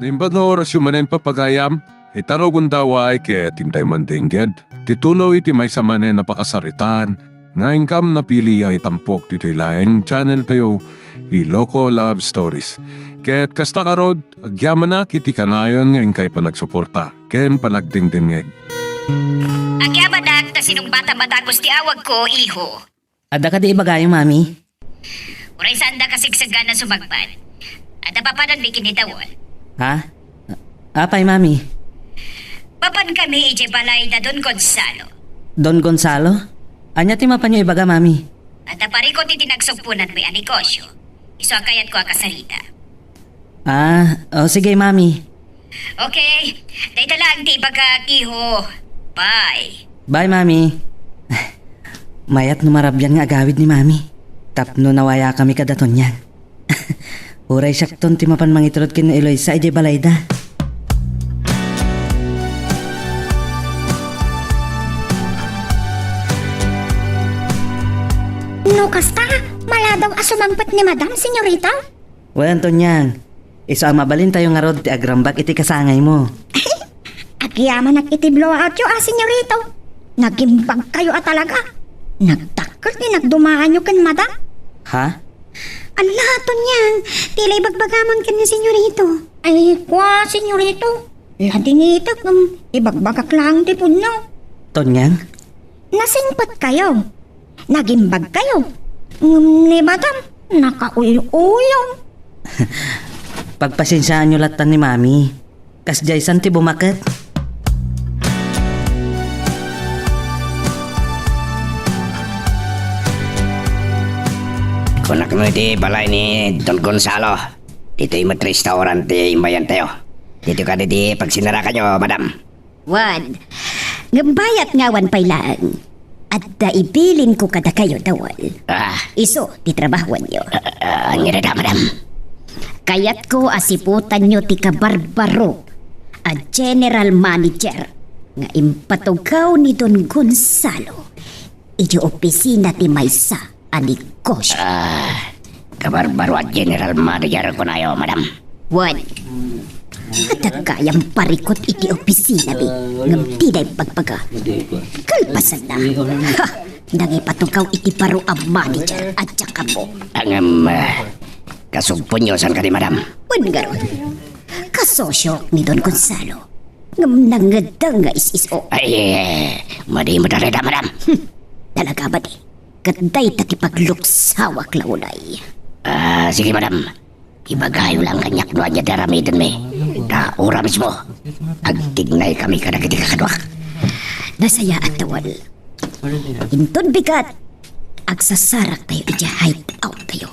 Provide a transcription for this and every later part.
Nimba na oras yung manen papagayam, itaro gundaway kaya tintay mandingged. Titulo iti may samanen napakasaritan, nga ingkam napili ay tampok dito ilayang channel kayo, Iloko Love Stories. Kaya't kasta karod, agyaman na kiti kanayon ngayon kay panagsuporta, ken panagdingdingeg. Agyaman na sinong bata-bata gusti awag ko, iho. Ada ka di ibagayong, mami? Uray sanda kasigsagan na sumagbad. Ada pa pa may kinitawon. Ha? Apay, mami? Papan kami ije balay na Don Gonzalo. Don Gonzalo? Anya ti mapanyo ibaga, mami? At aparikot iti nagsugpunan may anikosyo. Iso akayat ko akasarita. Sige, mami. Okay, dahil lang ti ibaga, iho. Bye. Bye, mami. Mayat numarabyan nga agawid ni mami. Tapno nawaya kami kadaton yan. Uray syakton ti mapan mangiturod kin na Eloisa ije balayda. No, kasta, maladaw asumangpat ni Madam, senyorita. Well, Antonyang, iso ang mabalin tayo nga rod ti agrambak iti kasangay mo. Agyaman at iti blowout yo, senyorito. Nagimbag kayo talaga. Nagtakot ni nagdumaan yo kan Madam. Ha? Alaton yan, tilay bagbagamon kan ni senyorito. Ay, kwa, senyorito. Ladingitak, ibagbagak lang di po no. Tonyang? Nasingpat kayo. Nagimbag kayo. Ni Madam, nakauyo-uyo. Pagpasensyaan nyo latan ni mami. Kas jaysan ti bumaket. Kunak mo iti balay ni Don Gonzalo. Dito yung restaurant imbayan tayo. Dito ka diti pagsinara kanyo, madam. Wan, ngabayat ngawan pailaan. At daibilin ko kada kayo dawal. Iso, titrabahuan nyo. Ngira madam. Kayat ko asiputan nyo ti kabarbaro. A general manager. Nga impatugaw ni Don Gonzalo. Iji opisina ti maysa a negosyo. Kabarbaro at general manager ko na yo, madam. Wan, at kayang parikot iti opisina bi. Ngam tinay pagpaga. Kalpasan na. Ha! Nangipatugaw iti paro a manager at saka mo. Ang kasugpon nyo saan ka ni madam? Wan garon. Kasosyo ni Don Gonzalo. Ngam nangadang nga is-iso. Ay, madi mo dareda, madam. Talaga ba di? Kaday takipagluksawa klaunay. Sige, madam. Ibagayo lang kanyak doon niya daramidan me. Na ora mismo. Agtignay kami ka na kiti kakadwak. Nasaya at tawal. Intod bigat. Agsasarak tayo iti hide out tayo.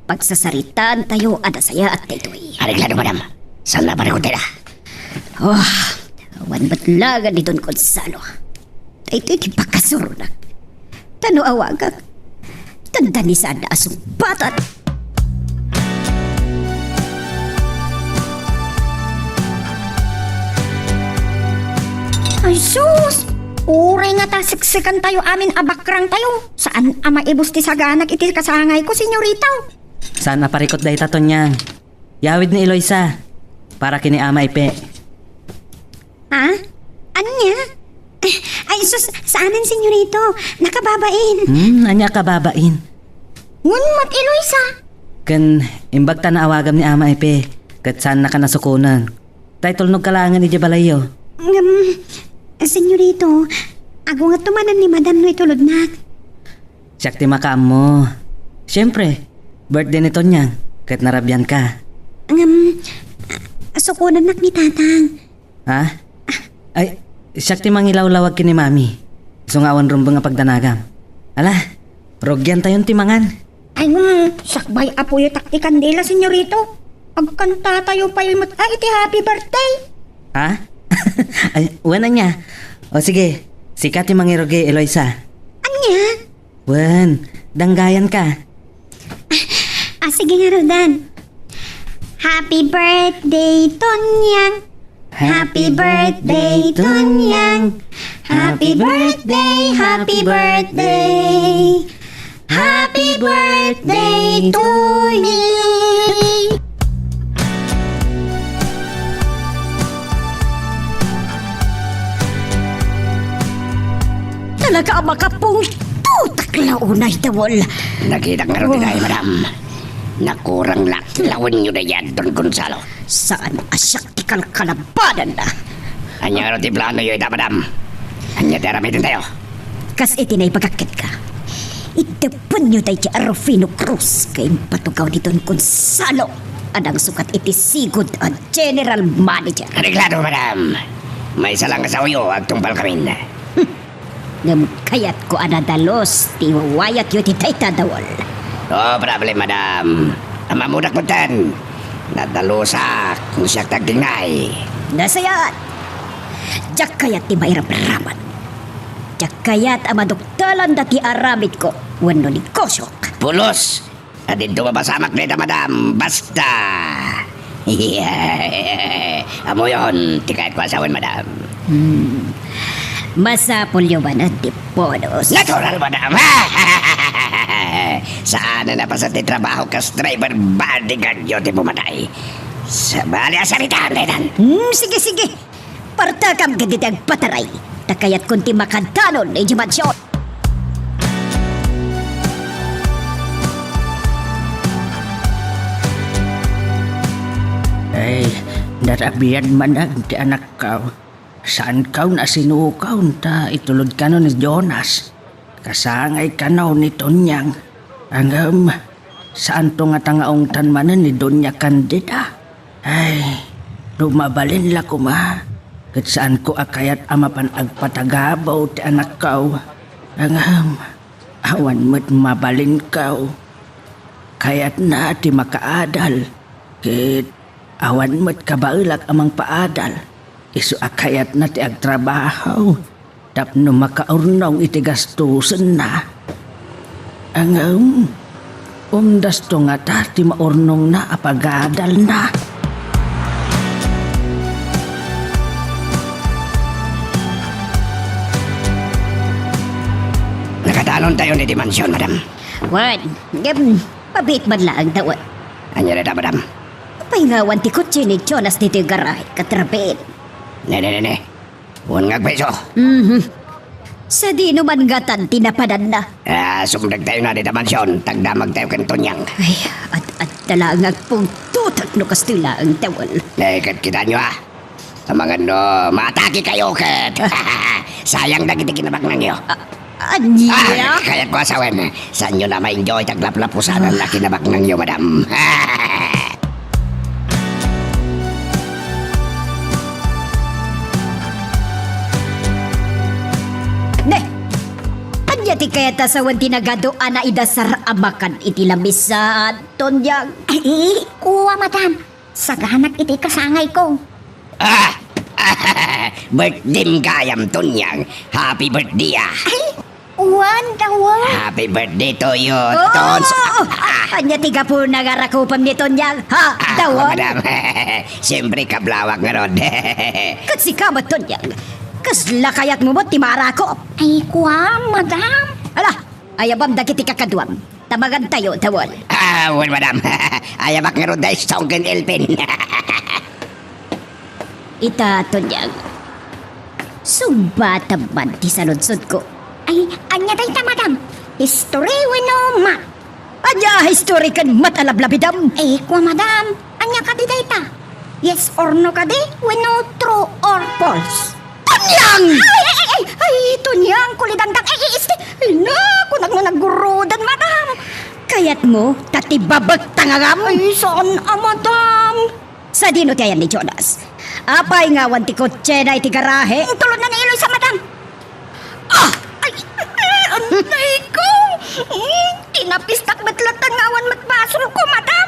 Pagsasaritaan tayo ada saya at tayo'y. Ariglado, madam. Saan na parikot nila? Awan batlagan ni Don Gonzalo. Tayo'y kipakasurunak. Tano awagak. Tanda ni sana asong batat. Ay sus! Uray nga ta siksikan tayo amin abakrang tayo. Saan ama ibus ti saganak iti kasangay ko, senyorita? Saan naparikot dahi Tonyang? Yawid ni Eloisa. Para kini ama ipe. Ha? Anya? Ay sus, saanan, senyorito? Nakababain. Anya ka babain. Ngunmat, Eloisa. Kan imbag ta na awagam ni ama ipe. Kat saan na ka nasukunan. Tay tulnog kalangan ni Jabalayo. Senyorito, ako nga tumanan ni Madam no itulod na. Siyak ti makaam mo. Siyempre, birthday ni Tonyang. Kat narabyan ka. Sukunan nak ni Tatang. Ha? Ay, siyak ti mangilawlawag kini mami. Sungawan rumbang nga pagdanagam. Ala, rogyan tayon ti mangan. Ay, sakbay apo yung taktikan nila, senyorito. Pagkanta tayo pa yung iti happy birthday. Ha? Ay, wana niya. O sige, sikat ti mangiroge, Eloisa. Anya? Wan, danggayan ka. Sige nga, Rodan. Happy birthday, Tonyang. Happy birthday, Tonyang. Happy birthday, happy birthday. Happy birthday to you. talaga ang makapungtutak launay dawol. Nakita nga rin tayo, madam. Nakurang laklawan nyo na yan, Don Gonzalo. Saan asyak ti kalkalabanan na? Anya rin ti plano yun, madam. Anya daramitin tayo. Kas iti na ipagakit ka. Itapan nyo tayo ti Arufino Cruz kay patugaw ni Don Gonzalo. Anang sukat iti sigod at general manager. Reglado, madam. May isa lang sa uyo, agtumpal kami. Ngam kayat ko anadalos, ti wawayat yu ti tayta dawol. No problem, madam. Amamudak mo tan. Nadalusak kung siya tagdingay. Nasayat! Diyak kayat ti mairap-raman. Diyak kayat amaduktalan dati aramid ko. Wano ni Kosyok. Pulos! Adin tumabasamak nita, madam. Basta! Amo yun. Tikayat ko asawan, madam. Masapol yung ba na ti Ponos? Natural, madam. Saan na pa sa titrabaho kas driver bodyguard yun ti pumatay? Sa bali asalitaan na yan. Sige, sige. Partakam ka diti agpataray. Takayat kunti makadanon na idimansyon. Ay, narabiyan man na ti anak ka. Saan ka na sinukaw ta itulod ka no ni Jonas? Kasangay ka na ni Tonyang. Ang saan to nga tangaong tanmanan ni Donya Candida? Ay, lumabalin la ko ma. Kat saan ko akayat amapan agpatagabaw ti anak ka. Ang awan mo't mabalin ka. Kayat na ti makaadal. Kit awan mo't kabailak amang paadal. Isu akayat na ti agtrabaho. Tapno makaurnong iti gastusan na. Ang umdas to nga ta ti maurnong na apagadal na. Nakatalon tayo ni Dimansyon, madam. Wan, pabit man lang tawon. Anya na madam. Pahingawan ti kutsi ni Jonas dito yung garay, katrapin. Ne. Huwag nga peso. Sa di naman gatan tinapadan na. Sumdag tayo na di Dimansyon. Tagdamag tayo kan Tonyang. Ay, at talangag pong tutak no kastila ang tawal. Kat kita nyo Sa mga no, matake kayo kat. Sayang na kita kinabak na nyo. Anya? Kaya ko asawan. Saan nyo na ma-enjoy taglaplapusan ang nakinabak ng nyo, madam. Ne! Anya ti kaya tasawan tinagado ana idasar amakan iti lamisan, Tonyang. Ay, kuha madam. Saganak iti kasangay ko. Birthday kayam Tonyang. Happy birthday Ay, uwan daw. Happy birthday to you, Oh! Tons. Anya tiga po nagarakupam ni Tonyang, ha? Dawon? Madam. Siyempre kablawak nga ron. Kasi kamat, Tonyang. Kasla kayat mo mo timarakop. Ay, kuha madam. Ala, ayabam dagiti kakaduam. Tamagan tayo, tawol. Well, madam. Ayamak nga ron dahil songgan elpin. Ita, Tonyang. Sumbataman ti saludsod ko. Ay, anya day ta madam. History wino ma. Anya, historikan matalablabidam. Ay, kuha madam. Anya ka di day ta. Yes or no ka di? Wino true or false. Tonyang! Ay, Tonyang, kulidangdang. Isti. Ay, naku, naggurudan, madam. Kayat mo, tatibabag tangagam. Ay, saan madam? Sa dino tayan ni Jonas. Apay ngawan ti kotse na iti garahe. Tulad na ni Eloy sa madam. Ay, anay ko. Tinapistak batlatan ngawan matbasol ko, madam.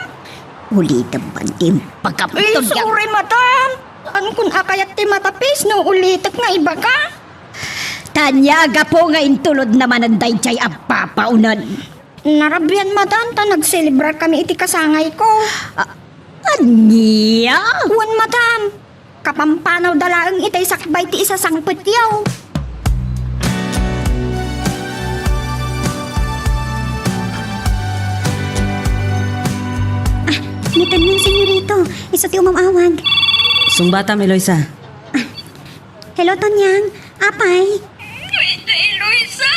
Uli naman tim pagkapitod Ay, sorry, madam. Ano kung akayat ti matapis no ulitak nga iba ka? Tanyaga po nga intulod naman ang dayjay ang papaunan. Narabyan, madam, ta nagselebrar kami iti kasangay ko. Anya? Wan, madam. Kapampanaw dalaang itay sakbay ti isa sangpet yaw. Nitan yung senyorito. Isa ti umamawag. Sungbatam, Eloisa. Hello, Tonyang. Apay. Tita Eloisa!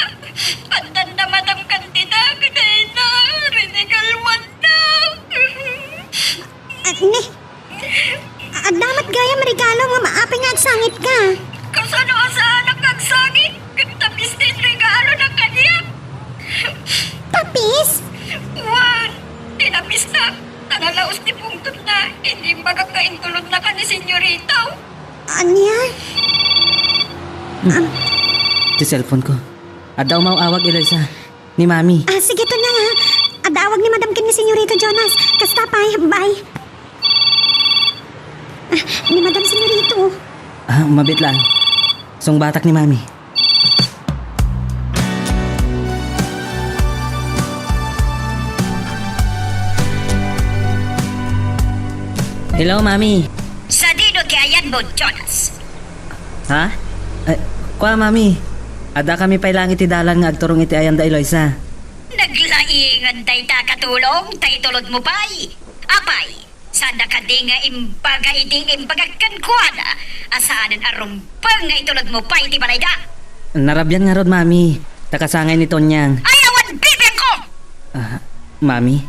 nalaos ni Pungtot na hindi magkakaintulot na ka ni Senyorito. Anya? Ti cellphone ko. At daw mauawag Eloisa. Ni Mami. Sige to na nga. Adawag ni Madam Ken ni Senyorito Jonas. Kasta pay, bye. Ni Madam Senyorito. Mabit lang. Song batak ni Mami. Hello, Mami. Sa dino kayan mo, Jonas. Ha? Kwa, Mami. Ada kami pailang iti dalan nga agturong iti ayan da Eloisa. Naglaingan tay ta katulong, tay tulod mo pa'y. Apay, sana ka di nga imbaga iti imbagakan kuana. Asaanan arumpang nga itulod mo pa'y iti balay da. Narabyan nga rod, Mami. Takasangay ni Tonyang. Ayawan bibig ko! Mami?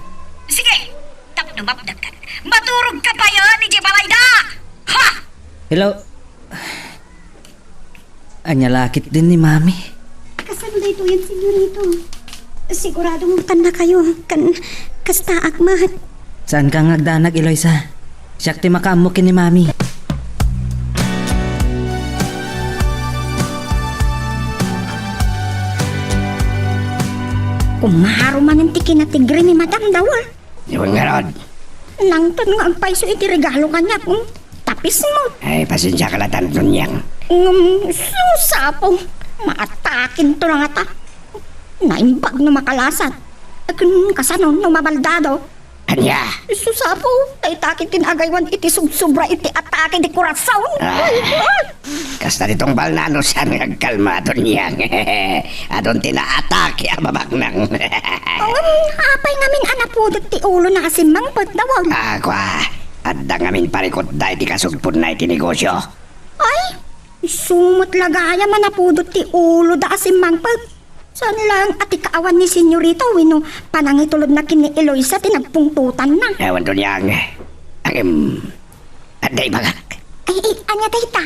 Sige, tapno mapdakan. Maturog ka pa yan, iti balay da! Ha! Hello? Anya lakit din ni Mami. Kasano da ito yan, Senyorito? Siguradong kan na kayo. Kasta akmat. Saan kang agdanag, Eloisa? Siyak ti makamukin ni Mami. Kumaro man ang tiki na tigre ni Madam Dawal. Iwan nga rod. Nang ton nga ang paiso iti regalo kanya kung tapis mo. Ay, pasensya ka latan Tonyang. Susapo. Maatakin to na nga ta. Naimbag na makalasat. Kung kasano no mabaldado. Anya? Susapo. Taitakin tinagaywan iti subsubra iti atake di kurasaw. Kasta ditong balnano siya nagkalma Tonyang. Adon tinaatake ang babaknang. Apay ngamin anapudot ti ulo na kasimang pagdawag. Akwa, adda ngamin parikot da iti kasugpod na iti negosyo. Ay, sumot lagaya manapudot ti ulo da kasimang pag. Saan lang ati kaawan ni Senyorito wino panangitulod na kini Eloisa tinagpungtutan na. Ewan Tonyang. Aday bagak. Ay, anya tayta.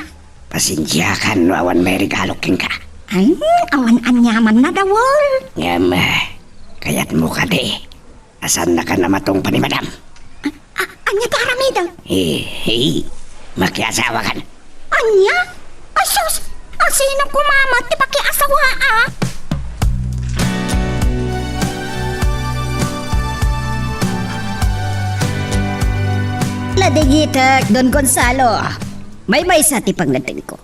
Pasensya ka no awan may regalo king ka. Ay, awan anyaman na dawol. Ngam, kayat mo ka di. Asan na ka na matong pa ni Madam? Anya taramida. Makiasawa kan. Anya? Asus, sino kumamat ti pakiasawa Ladigitak, Don Gonzalo. May sa ti pangnatin ko.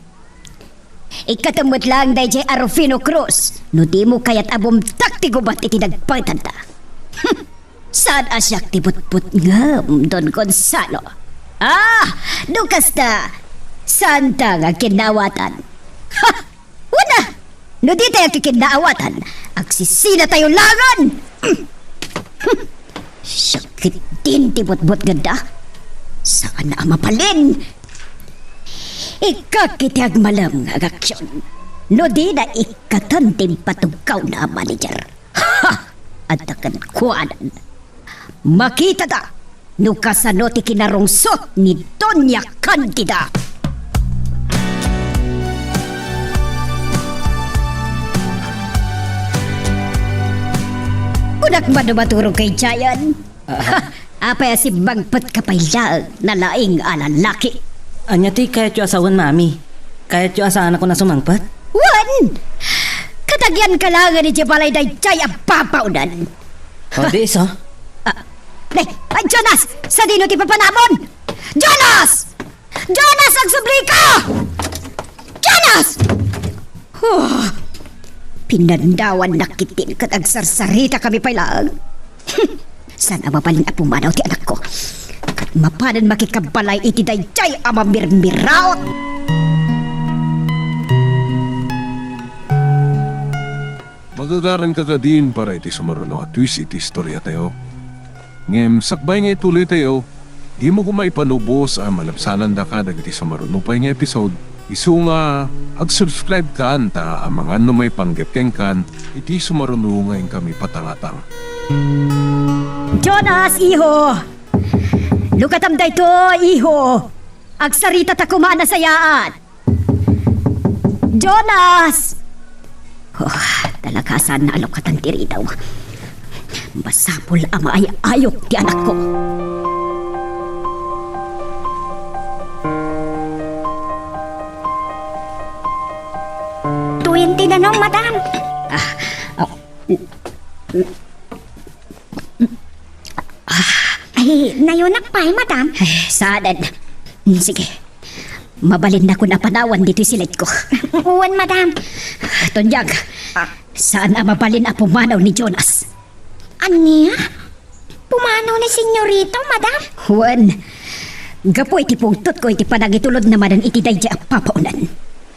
Ikatamot lang day jay Arufino Cruz. No di mo kayat abom takti gubat iti nagpagtanda. Saan asyak ti putput ngam, Don Gonzalo? Dukas na. Santa nga kinawatan. Ha! Wala! No di tayo kikinawatan. Agsisina tayo langan! Sakit din ti butbut ganda. Saan na mapalin? Ikakitiag malam nga aksyon. No di na ikatantim patugaw na manager. Ha! At akan kuanan. Makita da! No kasano ti kinarungsot ni Doña Candida. Unak madumaturong kay Jayan. Apay si bagpat kapailaag na laing alalaki. Anya ti kayat yu asawan, Mami. Kayat yu asahan ako na sumangpat. Wan! Katagyan ka lang ni Jabalay day Jaya papaunan. O di iso. Jonas! Sa dino ti papanamon! Jonas! Jonas ang sublika! Jonas! Pinandawan nakitin kat agsarsarita kami pailaag. Sana mapalin at pumanaw ti anak ko. Kat mapanan makikabalay iti dayjay ama mirmiraot. Magagaran ka ka din para iti sumaruno at twist iti istorya tayo. Ngem, sakbay nga ituloy tayo, di mo kumaipanubos ang malapsanan da ka dagiti sumaruno pa nga episode. Isu nga, ag-subscribe ka anta ang mga may panggepkeng kan, iti sumaruno ngayon kami patangatang. Jonas, iho! Lukatam da ito, iho! Agsarita ta kumana sayaan! Jonas! Talakasan na alok katang tiritaw. Masapol ama ay ayok ti anak ko. danong, madam. Ay, nayunak pa madam. Ay, saanan. Sige. Mabalin na ko na panawan dito silit ko. Uwan, madam. Tonyag, saan ang mabalin ang pumanaw ni Jonas? Anya? Pumanaw ni senyorito, madam? Juan, gapo iti pungtot ko iti panagitulod naman ang iti dayja ang papaunan.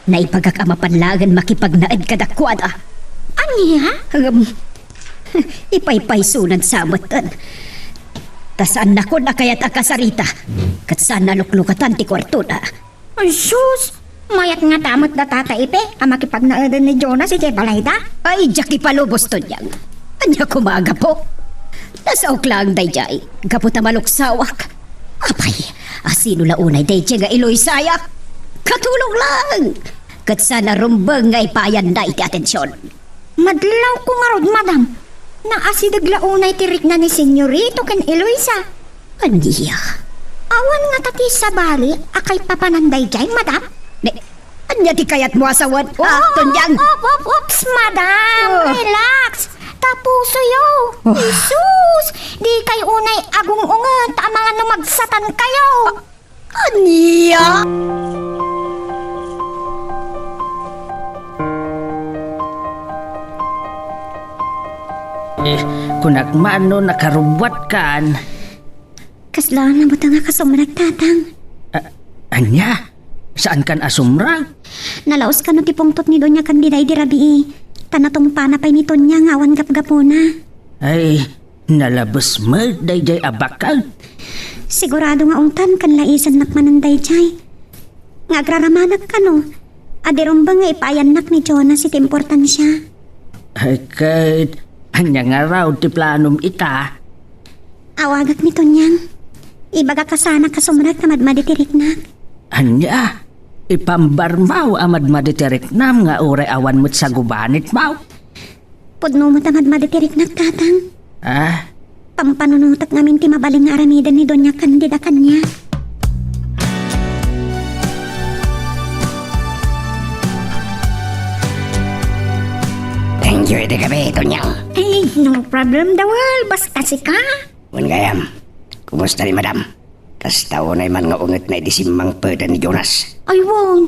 Naipagak ang mapanlagan makipagnaad kadakwada. Anya? Ipaypay sunad sa amatan. Tasaan na ko na kaya't akasarita. Kat saan naluklukatan ti kwarto na. Ay, sus! Mayat nga tamot na tataipe, ang makipagnaadan ni Jonas si Balayda. Ay, Jackie palubos to niyang. Anya kumaga po. Nasa uklang dayjay. Kapot na maluksawak. Apay, asino launay dayjay nga iloy sayak. Katulong lang. Kat sana rumbang nga ipayan na iti atensyon. Madlaw ko nga rod, madam. Naasidag launay tirik na ni senyorito ken Eloisa. Anya? Awan nga tati sa bali, akay papananday jay, madam. Anya ti kayat mo asawan? Tonyang! Oops, madam. Relax. Tapuso yo. Jesus! Di kay unay agung-ungan ta mga numagsatan kayo. Anya? Kunagmano nakarubuat kan. Kaslaan na mo nga kasumrag, tatang. Anya? Saan kan asumrag? Nalaos ka no ti pungtot ni Donya Candiday di rabii. Tanatong panapay ni Tonya nga awan gapgapona. Ay, nalabas mo dayjay abakal. Sigurado nga ungtan kan laisan nakmananday jay. Nga agraramanak ka no. Adirong ba nga ipayanak ni Jonas iti importansya? Ay, kahit anya nga raw ti planom ita. Awagak ni Tonyang. Ibaga ka sana kasumrag na madmaditirik na. Anya? Ipambar mau amad maditirik nam nga uray awan mo't sa gubanit mau. Pudno mo tamad maditirik na, tatang. Ah, Pampanunutak ngamin ti mabaling nga aramidan ni Donya Candida kanya. Thank you, iti gabi, Tonyang. Ay, no problem dawal. Basta si ka. Gayam, kumusta ni madam? Kas tao na man nga unget na idisimang pwede ni Jonas. Ay, won.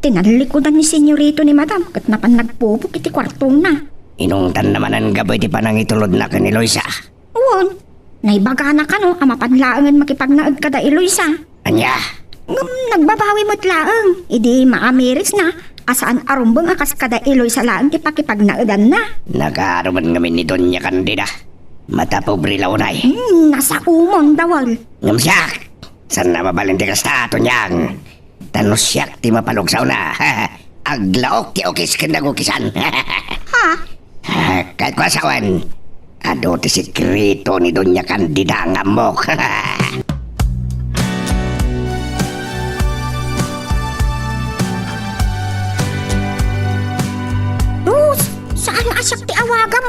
Tinalikodan ni senyorito ni madam. Kat napan nagpupok iti kwartong na. Inungtan naman ang gabi di panangitulod na ka ni Loisa. Won. Naibaga na ka no. Ang mapanlaangan makipagnaag ka da Eloisa. Anya? Nagbabawi mo't laang. Idi maamiris na. Asaan arumbang akas kada Eloisa laang ti pakipagnaadan na. Nagaaruman kami ni Donya Candida. Mata pobre launay. Nasa umon dawal. Ngamsyak! San na mabalinti ka sa Tonyang? Tanusyak ti mapalugsaw na. Aglaok ti okis kinagukisan. Ha? Kahit ko asawan, ado ti sikrito ni Donya Candida ang amok. Dus, saan asyak ti awagam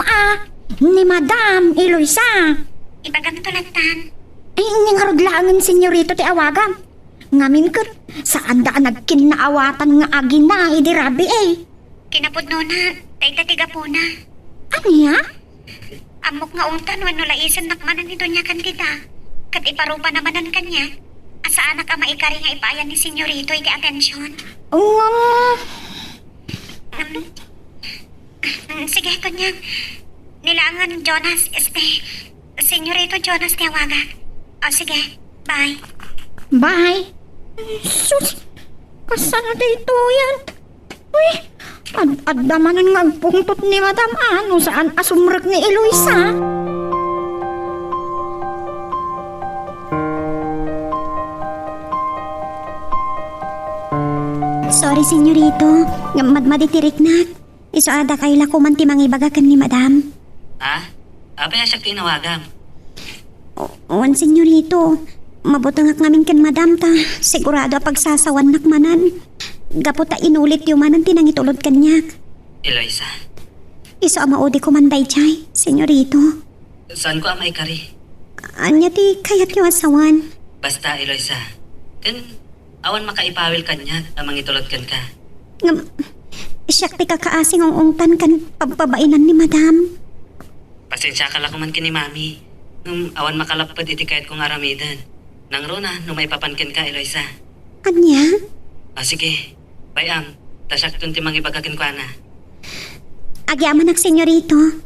ni Madam Eloisa. Ibagang tulatan. Ay, nga laangan senyorito ti awagam. Ngamin ko, saan daan nagkinaawatan nga agin na, idirabi eh. Kinapudno na, tiga po na. Ano ya? Amok nga untan, wano laisan nakmanan ni Donya Candida. Kat iparupa naman ang kanya. Asa anak ang maikari nga ipayan ni senyorito iti atensyon. Sige, Tonyang. Nilangan Jonas, senyorito Jonas tiyawaga. O sige, bye. Bye. Sus, kasana dito yan? Uy, ad-adamanan nga pungtot ni Madam ano saan asumrag ni Eloisa. Sorry, senyorito. Madmaditirik na. Isaada kay lakuman ti mangibagakan ni Madam. Apa yang siya tinawagan? Wan, senyorito. Mabutangak namin kan Madam ta. Sigurado pagsasawan nakmanan. Gaputa inulit yung manan tinangitulod kanyak. Eloisa, Iso amaudi ko manday chay, senyorito. saan ko ang maikari? Anya ti kayat yung asawan. Basta, Eloisa. Kan, awan makaipawil kanya ang mangitulod kan ka. Ngam, siya ti kakaasing ang ungtan kan pagpabainan ni madam. Pasensya ka lang kuman kini mami. Awan makalapad iti kahit kong aramidan. Nang rona, may papankin ka, Eloisa. Anya? Sige. Bayam, tasyak ti mga ibagakin ko na. Agyaman ak senyorito.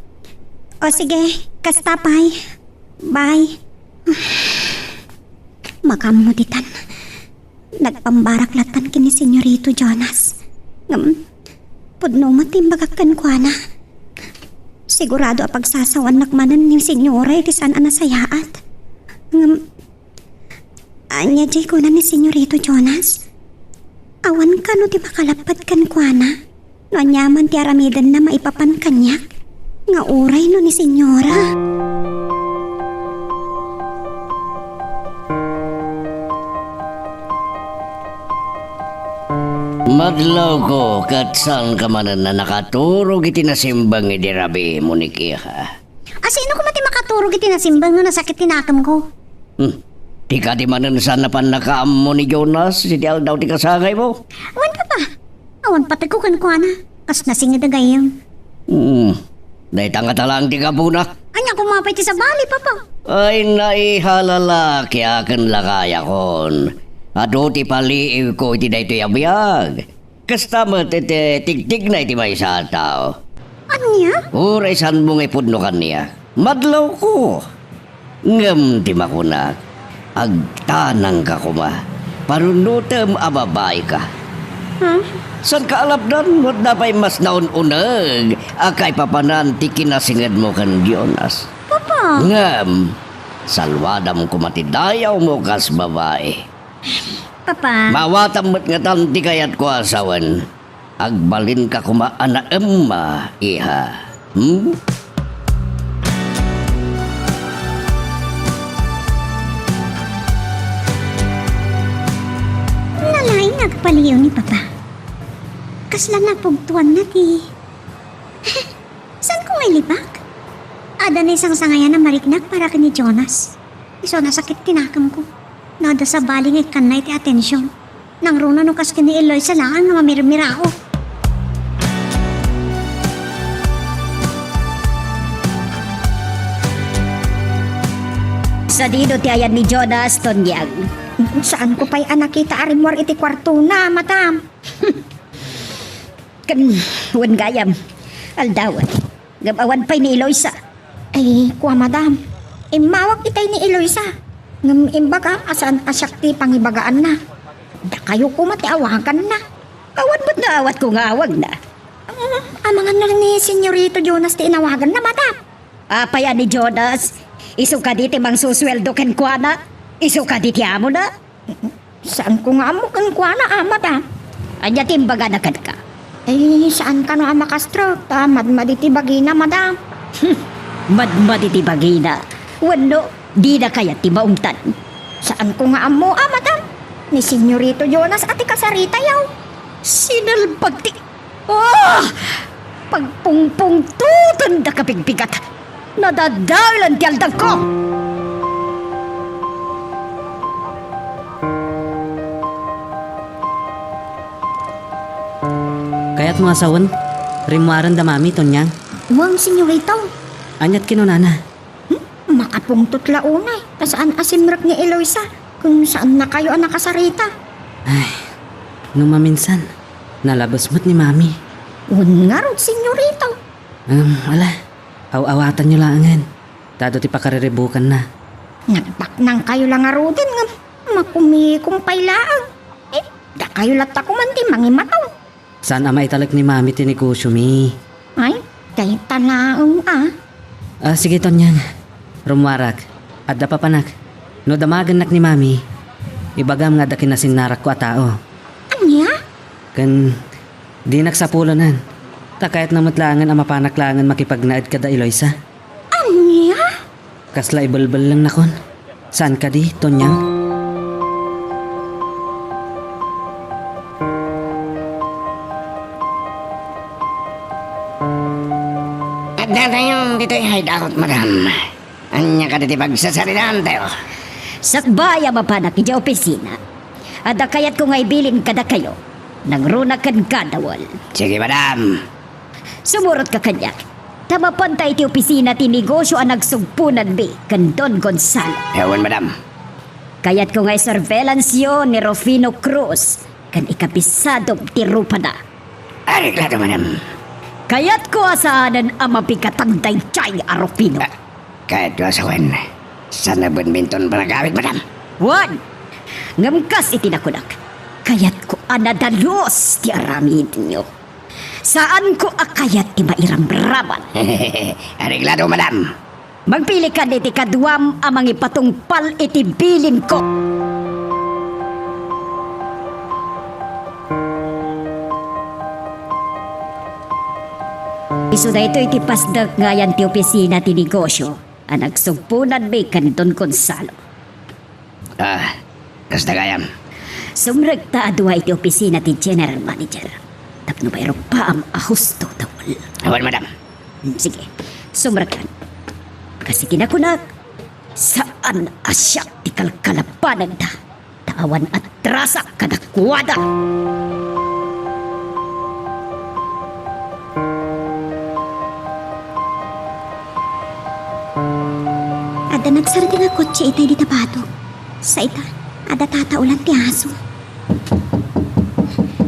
O sige, kastapay. Bye. Makamuditan. Nagpambaraklatan kini senyorito Jonas. Pudno matimbagakan ko na. Sigurado apagsasawan nakmanan ni senyora iti saan anasayaat. Anya jay ko na ni senyorito Jonas. Awan ka no di makalapat kan ko na. No anyaman ti aramidan na maipapan kanyak. Nga uray no ni senyora. Madlaw ko, kat saan ka man na nakaturog iti nasimbang iti rabi mo ni Kiha. Sino ko mati makaturog iti nasimbang no nasakit tinakam ko? Di ka di manan saan na pan nakaam mo ni Jonas, si di daw ti kasagay mo. Awan pa pa. Awan pati ko kan ko na. Kas nasingid na gayam. Dahil tanga-talang ti kabuna. Anya kumapay ti sa bali papa. Ay naihalala kaya kan lakaya kon. Ado ti paliiw ko iti da ito yabiyag. Kastamat iti tigtig na iti may sa tao. Anya? Uray saan mong ipudno kaniya. Madlaw ko. Ngam ti makunak. Agtanang ka kuma. Parunutem ababay ka. San ka alapdan mo na pa'y mas naun-unag. Akay papanan ti kinasingad mo kan Jonas. Papa. Ngam. Salwadam kumatidayaw mo kas babae. Papa. Mawatam mo't nga tanti kayat ko asawan. Agbalin ka kumaan na emma, iha. Nalaing nagpaliw ni papa. Kasla na pugtuan na ti. Saan ko ngay libak? Ada na isang sangayan na mariknak para kini Jonas. Iso nasakit tinakam ko. Nada sa baling ikanay ti atensyon. Nang runa no kas kini Eloy sa langan nga mamirmirao. Sa dino ti ayan ni Jonas, Tonyang. Saan ko pa'y nakita arimwar iti kwarto na, madam? Kan, wan gayam. Aldawat. Gabawan pa'y ni Eloisa. Ay, kuwa madam. Imawag itay ni Eloisa. Ngam imbaga asaan asyakti pangibagaan na. Da kayo kumati awagan na. Awan mo't na awat ko nga awag na. Amangan na ni Senyorito Jonas ti inawagan na, madam. Apaya ni Jonas, iso ka diti mang susweldo ken kuana. Iso ka diti amo na. Saan ko nga mo kan kuwa na, madam? Anya timbaga na ka. Eh, saan ka no makastroke? Madmaditi bagina, madam. Madmaditi bagina. Wano, di na kaya ti maungtan. Saan ko nga amo, madam? Ni Senyorito Jonas ati kasarita yaw. Sinalbag ti... Oh! Pagpungpung tutan da kapigbigat. Nadadalan ti aldag ko. Kaya't mga asawan, rimuaran da mami, Tonyang. Uwang Senyorito. Anyat kinunana. Makapungtot launay. Kasaan asimrak ni Eloisa? Kung saan na kayo ang nakasarita? Nung maminsan, nalabas mo't ni mami. Nga rod, Senyorito. Wala. Awatan nyo langan. Dado ti pakariribukan na. Nagpak nang kayo lang nga rodin nga makumikumpay laang. Da kayo lata kumanti mangimataw. Saan ama italak ni mami tinegosyo mi? Ay, kay talaong Sige Tonyang. Rumwarak. At da papanak. No damagan nak ni mami. Ibagam nga da kinasinarak ko a tao. Anya? Kan di naksapulonan. Ta kahit namutlangan ang mapanaklangan makipagnaad kada Eloisa. Anya? Kasla ibalbal lang nakon. Saan ka di, Tonyang? At datayon dito'y hideout, madam. Anya ka diti pagsasaritaan tayo. Sakbaya mapanak iti opisina. Ada kayat ko nga ibilin kada kayo. Nangruna kan kadawal. Sige, madam. Sumurot ka kanya. Tamapantay ti opisina ti negosyo ang nagsugpunan bi kan Don Gonzalo. Ewan, madam. Kaya't ko nga'y surveillance yun ni Rufino Cruz kan ikapisado ti rupa na. Areglado, madam. Kaya't ko asaanan ang mapikatang dayjay a Rufino. Kahit wasawan, sana badminton pa nagamit, madam. Wan! Ngamkas itinakunak. Kaya't ko anadalos ti aramid nyo. Saan ko akayat ti mairamraman? Areglado, madam. Magpili ka iti kadwam amang ipatungpal iti bilin ko. Iso na ito iti pasdag ngayan ti opisina ti negosyo ang nagsugpunan may kan Don Gonzalo. Kasta gayam. Sumragta adwa iti opisina ti general manager. Tapno bayro pa am ahusto tawal. Ewan, madam. Sige, sumragan. Kasi kinakunak, saan asyak ti kalkalapanan da. Tawan at trasak kadakwada. Ada nagsara nga kotse itay di tabato. Sa ita, ada tataulan ti aso.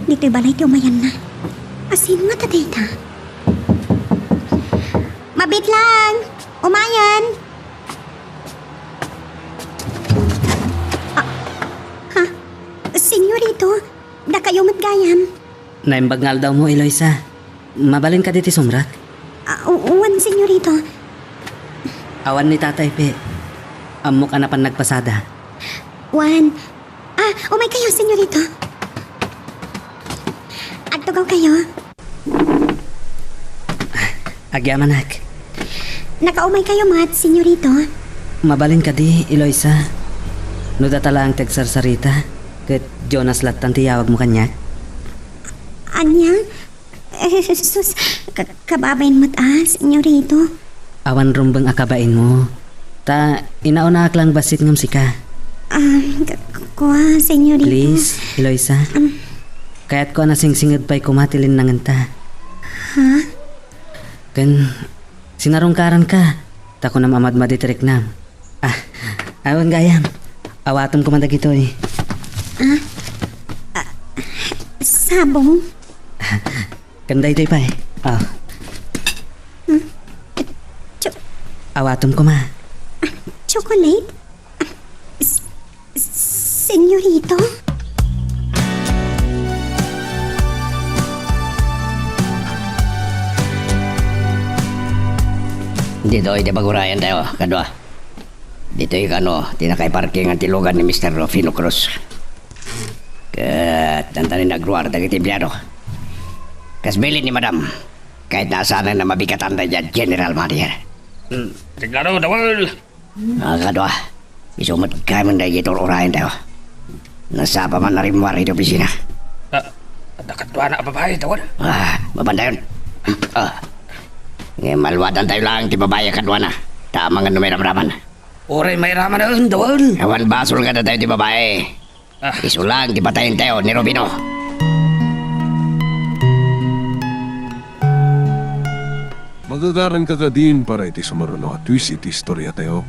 Dito'y balay ti umayan na. Asin nga tatay ta. Mabit lang! Umayan! Ha? Senyorito, da kayo matgayam. Naimbagngal daw mo, Eloisa. Mabalin ka diti sumrak. Uwan, senyorito. Awan ni tatay pe. Amo ka na pan nagpasada. Juan. Umay kayo, senyorito. Agtugaw kayo. Agyamanak. Nakaumay kayo, mat, senyorito. Mabalin ka di, Eloisa. No datala ang tagsarsarita. Kat Jonas latan tiyawag mo kanya. Anya? Sus, kababain mo't senyorito. Awan rumbang akabain mo. Ta, inauna lang basit ngam sika. Kuha, senyorito. Please, Eloisa. Kaya't ko na singsingad pa'y kumatilin nanganta. Ha? Kan, sinarungkaran ka. Tako na mamadmaditirik na. Awan gayam. Awatom ko mandag ito eh. Sabong? Kanday ito'y pa eh. Awatom ko ma. Chocolate? Senyorito? Dito ay bagurayan tayo, kadwa. Dito ay tinakay parking ang tilugan ni Mr. Rufino Cruz. Kat tantanin nagruar dagiti empleyado. Kasbilin ni madam, kahit nasaan na mabikatan na dyan, general manager. Reglado, dawal! Kadwa, isumot ka man dahil ito urayan tayo. Nasa pa man na rin mo rin opisina. Nakatwa na babae, dawal. Mabanda yun. Ngayon malwadan tayo lang, ti babae kadwa na. Tama nga numiramraman. Oray may raman na yun, dawal. Ewan basol ka na tayo, ti babae. Iso lang, ti patayin tayo ni Rubino. Magagaran ka din para iti sumaruno at twist iti istorya tayo.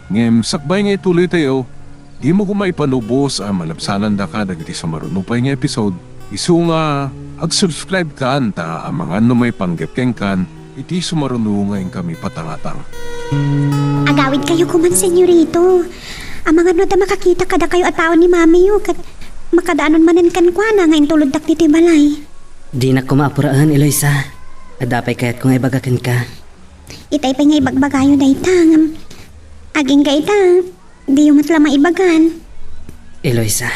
Ngem, sakbay nga ituloy tayo, di mo kumaipanubos ang malabsanan da ka dagiti sumaruno pa nga episode. Isu nga, ag-subscribe ka anta ang mga may panggepkeng kan, iti sumaruno ngayon kami patangatang. Agawid kayo kuman, senyorito. Ang mga da makakita kada kayo at tao ni mami yo. Kat makadaanon manan kan kwa na ngayon tulod dak dito balay. Di na kumaapuraan, Eloisa. Adapay kaya't kung ibagakan ka. Itay pa nga ibagbagayo day tangam. Aging ka ita, di yung matla maibagan. Eloisa.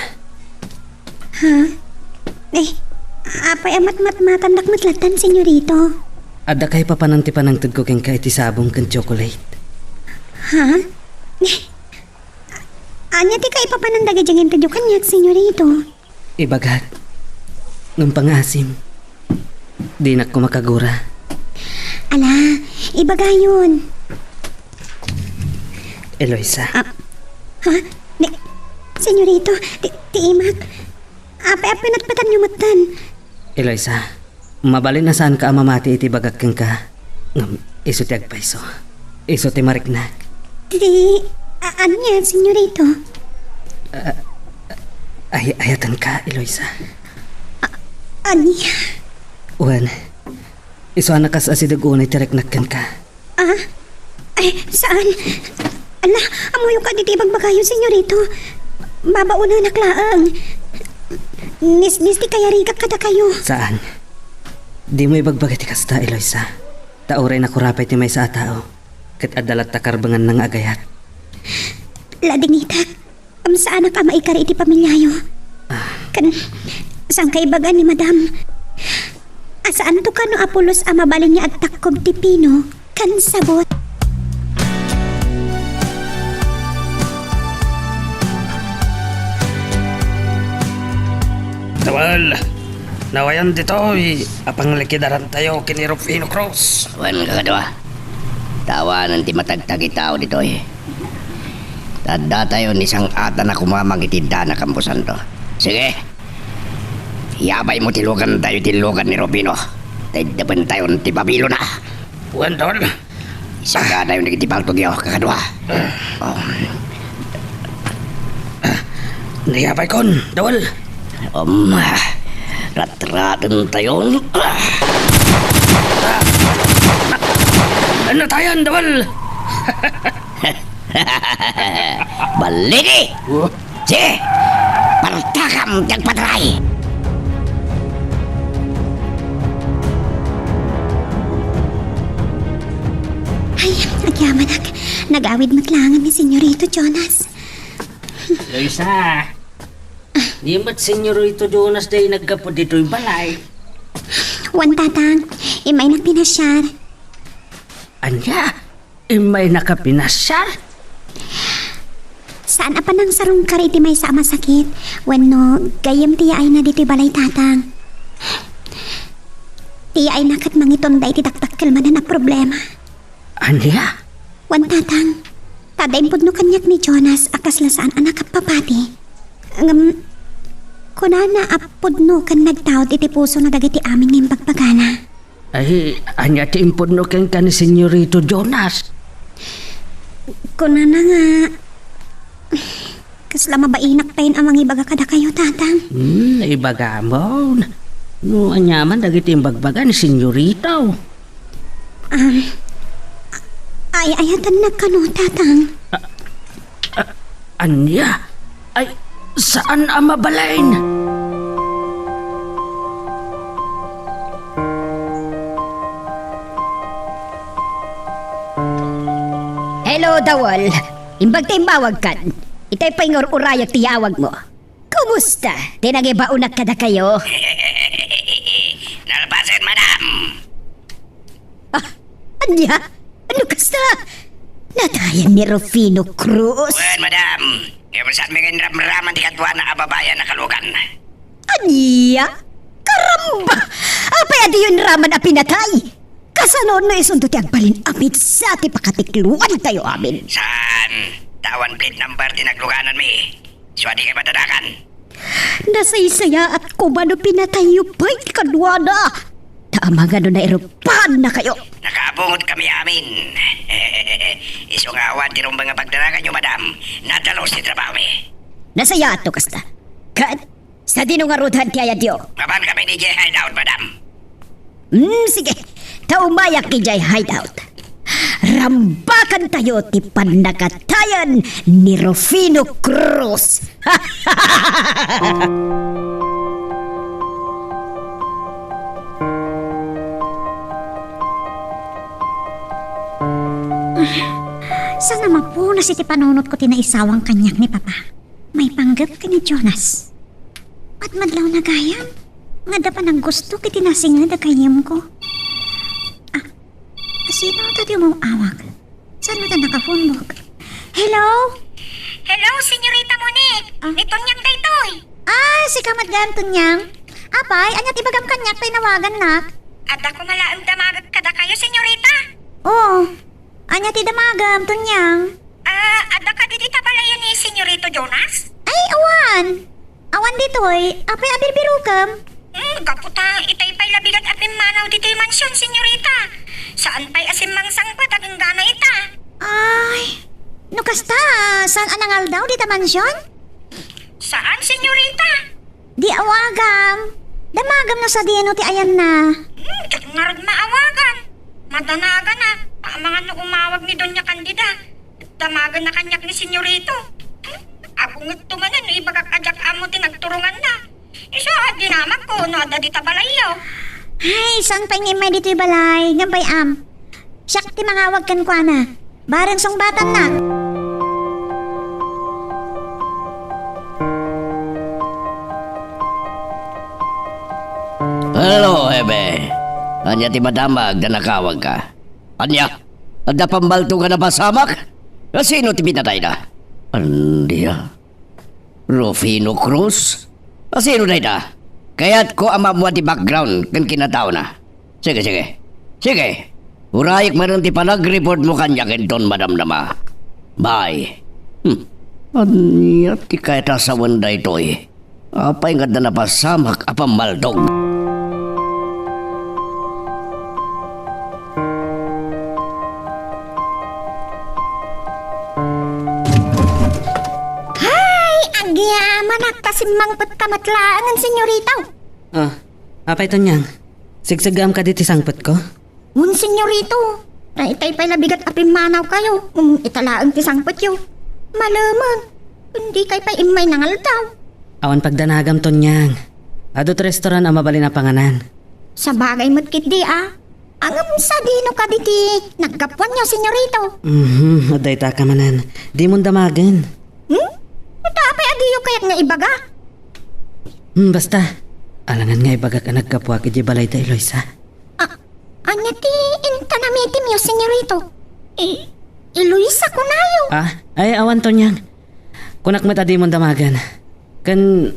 Ha? Apay amat-mat-matan matlatan, senyorito. Ada kay papanantipan ng tudko keng ka iti sabong kan chocolate. Ha? Anya ti ka ipapanandaga dyan yung kanyak, senyorito. Ibagat. Nung pangasim. Di na ko makagura. Ala, ibagayon. Eloisa. Ha? Senyorito, ti imak. Apa pinatpatan niyo matan? Eloisa, mabalin na saan ka mamati iti bagakeng ka. Ngam, iso ti agpaiso. Iso ti marikna. Di, anya, senyorito? Ayatan ka, Eloisa. Anya? Uwan, iso anak kas asidagunay ti reknakken ka. Ay, saan? Ala, amuyo ka di bagbagayo, senyorito. Babauna naklaang. Nis di kaya rigak kada kayo. Saan? Di mo ibagbaga ti kasta, Eloisa. Tauray na kurapay ti may sa tao. Kat adalat takarbangan ng agayat. Ladingitak, saan ka maikari iti pamilyayo? Kan, saan kaibagan ni madam? Asaan to ka no Apolos mabalin niya agtakkob ti Pino? Kan sabot. Dawal, nawayan dito'y apanglikidaran tayo kini Rufino Cruz. Wan ka kadwa. Tawanan ti matagtag tao dito eh. Tanda tayo ni sang ata na kumamagitida na kampusan to. Sige. Yabay mo tilugan tayo tilugan ni Rufino. Tadapan tayo ti Babilo na. Wan, Dawal. Isa ka tayo nagitipaltog yaw kakadwa. Nayabay kon, Dawal. Rat-ratan tayo. Ano tayan, Dawal? Baligi! Sige! Partakam tagpatray! Ay, nagyamanak. Nag-awid matlangan ni senyorito Jonas. Luisa, di ba't senyorito Jonas day nagkapo dito'y balay? Wan tatang, imay na pinasyar. Anya, imay nakapinasyar? Saan apa nang sarong kari iti may sa masakit? Wano, gayam tiya ay na dito'y balay tatang. Tiya ay nakat mangiton da iti taktakkel manan na problema. Anya? Wan tatang, tadaim pud no kanyak ni Jonas akas lasaan anak kapapati. Kunana apod no kan nagtaod iti puso na dagiti amin ng pagpagana. Ay, anya ti impod no ken ka ni senyorito Jonas. Kunana nga, kasla mabainak pa yun amang ibaga kada kayo tatang. Ibaga mo. No, anyaman dagiti imbagbaga ni senyorito. Ay, ayatan na kano tatang. Anya? Ay, saan ang mabalain? Hello, Dawal. Imbag tayo mawag kan. Itay pa yung urayak tiyawag mo. Kumusta? Tinagibaunak kada kayo? Nalpasin, madam! Anya? Ano kasta? Natayan ni Rufino Cruz. Wan, madam! Ngayon saan may ramraman di katwa na ababayan na kalugan. Anya? Karamba! Apay adi yun raman a pinatay? Kasanoon na isundo ti agbalin amit sa ti pakatikluan tayo amin. Saan? Tawan plate number tinagluganan mi. Suwadi kay matadakan. Nasaysaya at kumano pinatay yu pa'y kadwana. Tama nga na irupan na kayo. Nakabungot kami amin. Isungawan tirong mga pagdaragan nyo, madam. Nadalos si trabaho mi. Nasaya ato kasta. Kat, sa dinungarudhan ti ayadyo. Maban kami ni J. Hideout, madam. Sige, taumayak ki Jay Hideout. Rambakan tayo ti panagatayan ni Rufino Cruz. Sana mapunas iti panunot ko tinaisawang kanyak ni Papa. May panggap ka ni Jonas. At madlaw na gayam. Nga da pa ng gusto kiti nasing na kayam ko. Sino ito mong awag? Saan mo ito nakapunbog? Hello? Hello, Senyorita Monique. Ito niyang daytoy. Si Kamadgan Tunyang. Apay, anyat ibagam kanyak tinawagan nak. At ako malaang damagag kada kayo, Senyorita. Oo. Anyat idamagam Tunyang. Ada ka didi tabalayan ni Senyorito Jonas? Ay, awan. Awan ditoy, apay abir-birukam. Kaputa, itay pa'y labigat at manaw dito yung mansyon, senyorita. Saan pa'y asimmang sangpat at ang gana ita? Ay, no kasta, saan anangal daw dita mansyon? Saan, senyorita? Di awagam. Damagam no sa diyan ti ayan na. Ngarod maawagan. Madanagan na. Paamangan no umawag ni Doña Candida. Damagan na kanyak ni senyorito. Ako ngit tumanan, ibagakajak amo tinagturungan na. Iso, dinamak ko, no, ada dita balayo. Ay, saan pa may dito yung balay? Gambay Siyak ti mangawag kan kwa na. Barang song batan na. Hello, Hebe. Anya ti madamag na nakawag ka. Anya, ada pambalto ka na pasamak? Sino ti pinatay na? Andiya. Rufino Cruz? Sino na ita? Kaya't ko ama mo ti background kan kinatao na. Sige, sige. Sige. Urayik meron ti panag-report mo kanya kinton madamdama. Bye. Anya ti kahit asawan da ito eh. Apay nga na napasamak apamaldog. Managpasimmang patkamatlaangan, senyorita. Oh, apay to niyang. Sigsagam ka diti sangpot ko? Senyorito. Naitay pa'y labigat apim manaw kayo. Italaang ti sangpot yo. Malaman. Hindi kay pa'y imay nangal daw. Awan pagdanagam to niyang. Adot restaurant ang mabali na panganan. Sa bagay mo't kit di Angam sa dino ka diti. Nagkapuan niyo, senyorito. Oday ta ka manan. Di mo damagan. Tapay adiyo kaya't nga ibaga. Basta. Alangan nga ibaga ka nagkapwa kiti balay ta Eloisa. Anya ti intanamitim yo, senyorito. Eloisa ko na yo. Ay awan to niyang. Kunak mata di mo damagan. Kan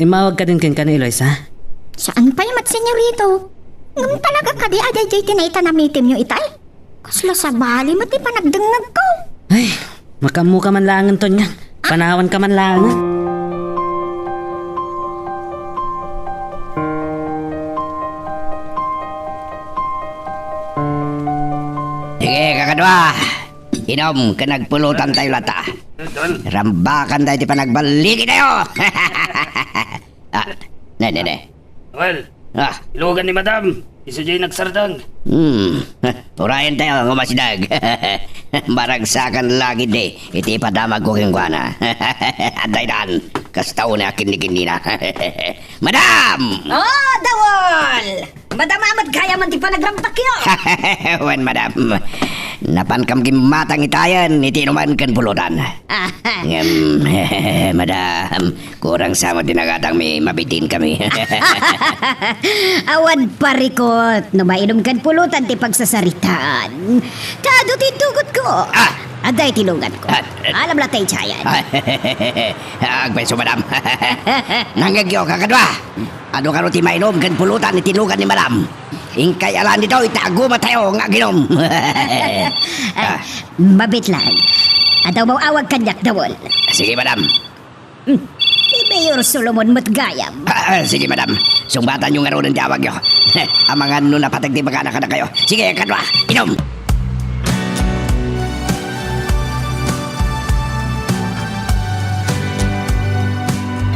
imawag ka din kan Eloisa? Saan pa yamat, senyorito? Ngam talaga ka di aday jay tinaitanamitim yo itay. Kasla sa bali mo ti panagdengag ko. Ay, makamu ka man langan to niyang. Panawan ka man langan. Sige, kakadwa. Inom, ka nagpulutan tayo lata. Rambakan tayo di pa nagbaligi tayo. Ne. Well, ilugan ni madam. Isa dyan nagsardang. Urayan tayo, ngumasidag. Maragsakan lagi di. Iti padamag ko kingwana. Antay daan. Kastaw na kinikin na. Madam! Oh, Dawol! Madam amat kaya man ti panagramtak yo. Wan, madam. Napankam kimatang itayan. Iti naman kan pulutan. Madam, kurang sama tinagatang may mabitin kami. Awan parikot. No mainom kan pulutan ti pagsasaritaan. Kado ti dugot ko. Aday tilungan ko. Alam la tayo chayan. Agpeso, madam. Nangyagyo, kakadwa. Ano ka ti mainom kan pulutan ni tinugan ni madam. Ingkay alam nito, itago tayo nga ginom. Mabit lang. Adaw mo awag kanyak, Dawol. Sige, madam. Ni Mayor Solomon matgayam. Sige, madam. Sumbatan yung nga rin ang tawag nyo. Ang mga ano na patagdibaga na kayo. Sige, kadwa, inom.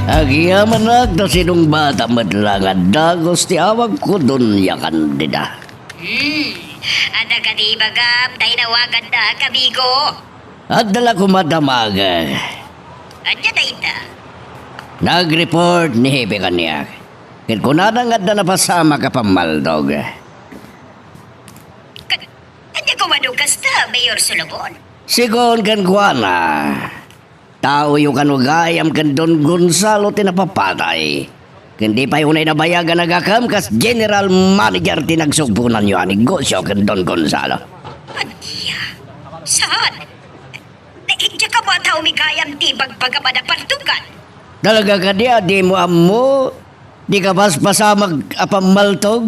Agyaman na sinong bata madlangan dagos ti awag ko dun ya Candida. Ada ka di bagam, tayo nawagan na, kamigo. At dala ko madamaga. Anya na ita? Nag-report ni Hebe kaniya. Kaya kunadang at na napasama ka pamaldog. Anya kumadugas na, Mayor Solomon? Sigon kan kuana. Tao yung kanugayam kan Don Gonzalo tinapapatay. Hindi pa yun ay nabayagan nagakam kas General Manager tinagsugpunan nyo ang negosyo kan Don Gonzalo. Anya? Saan? Nainja ka mo at humigayam tibag pagkapadapartugan? Talaga ka di mo amo? Di ka paspasamag apamaltog?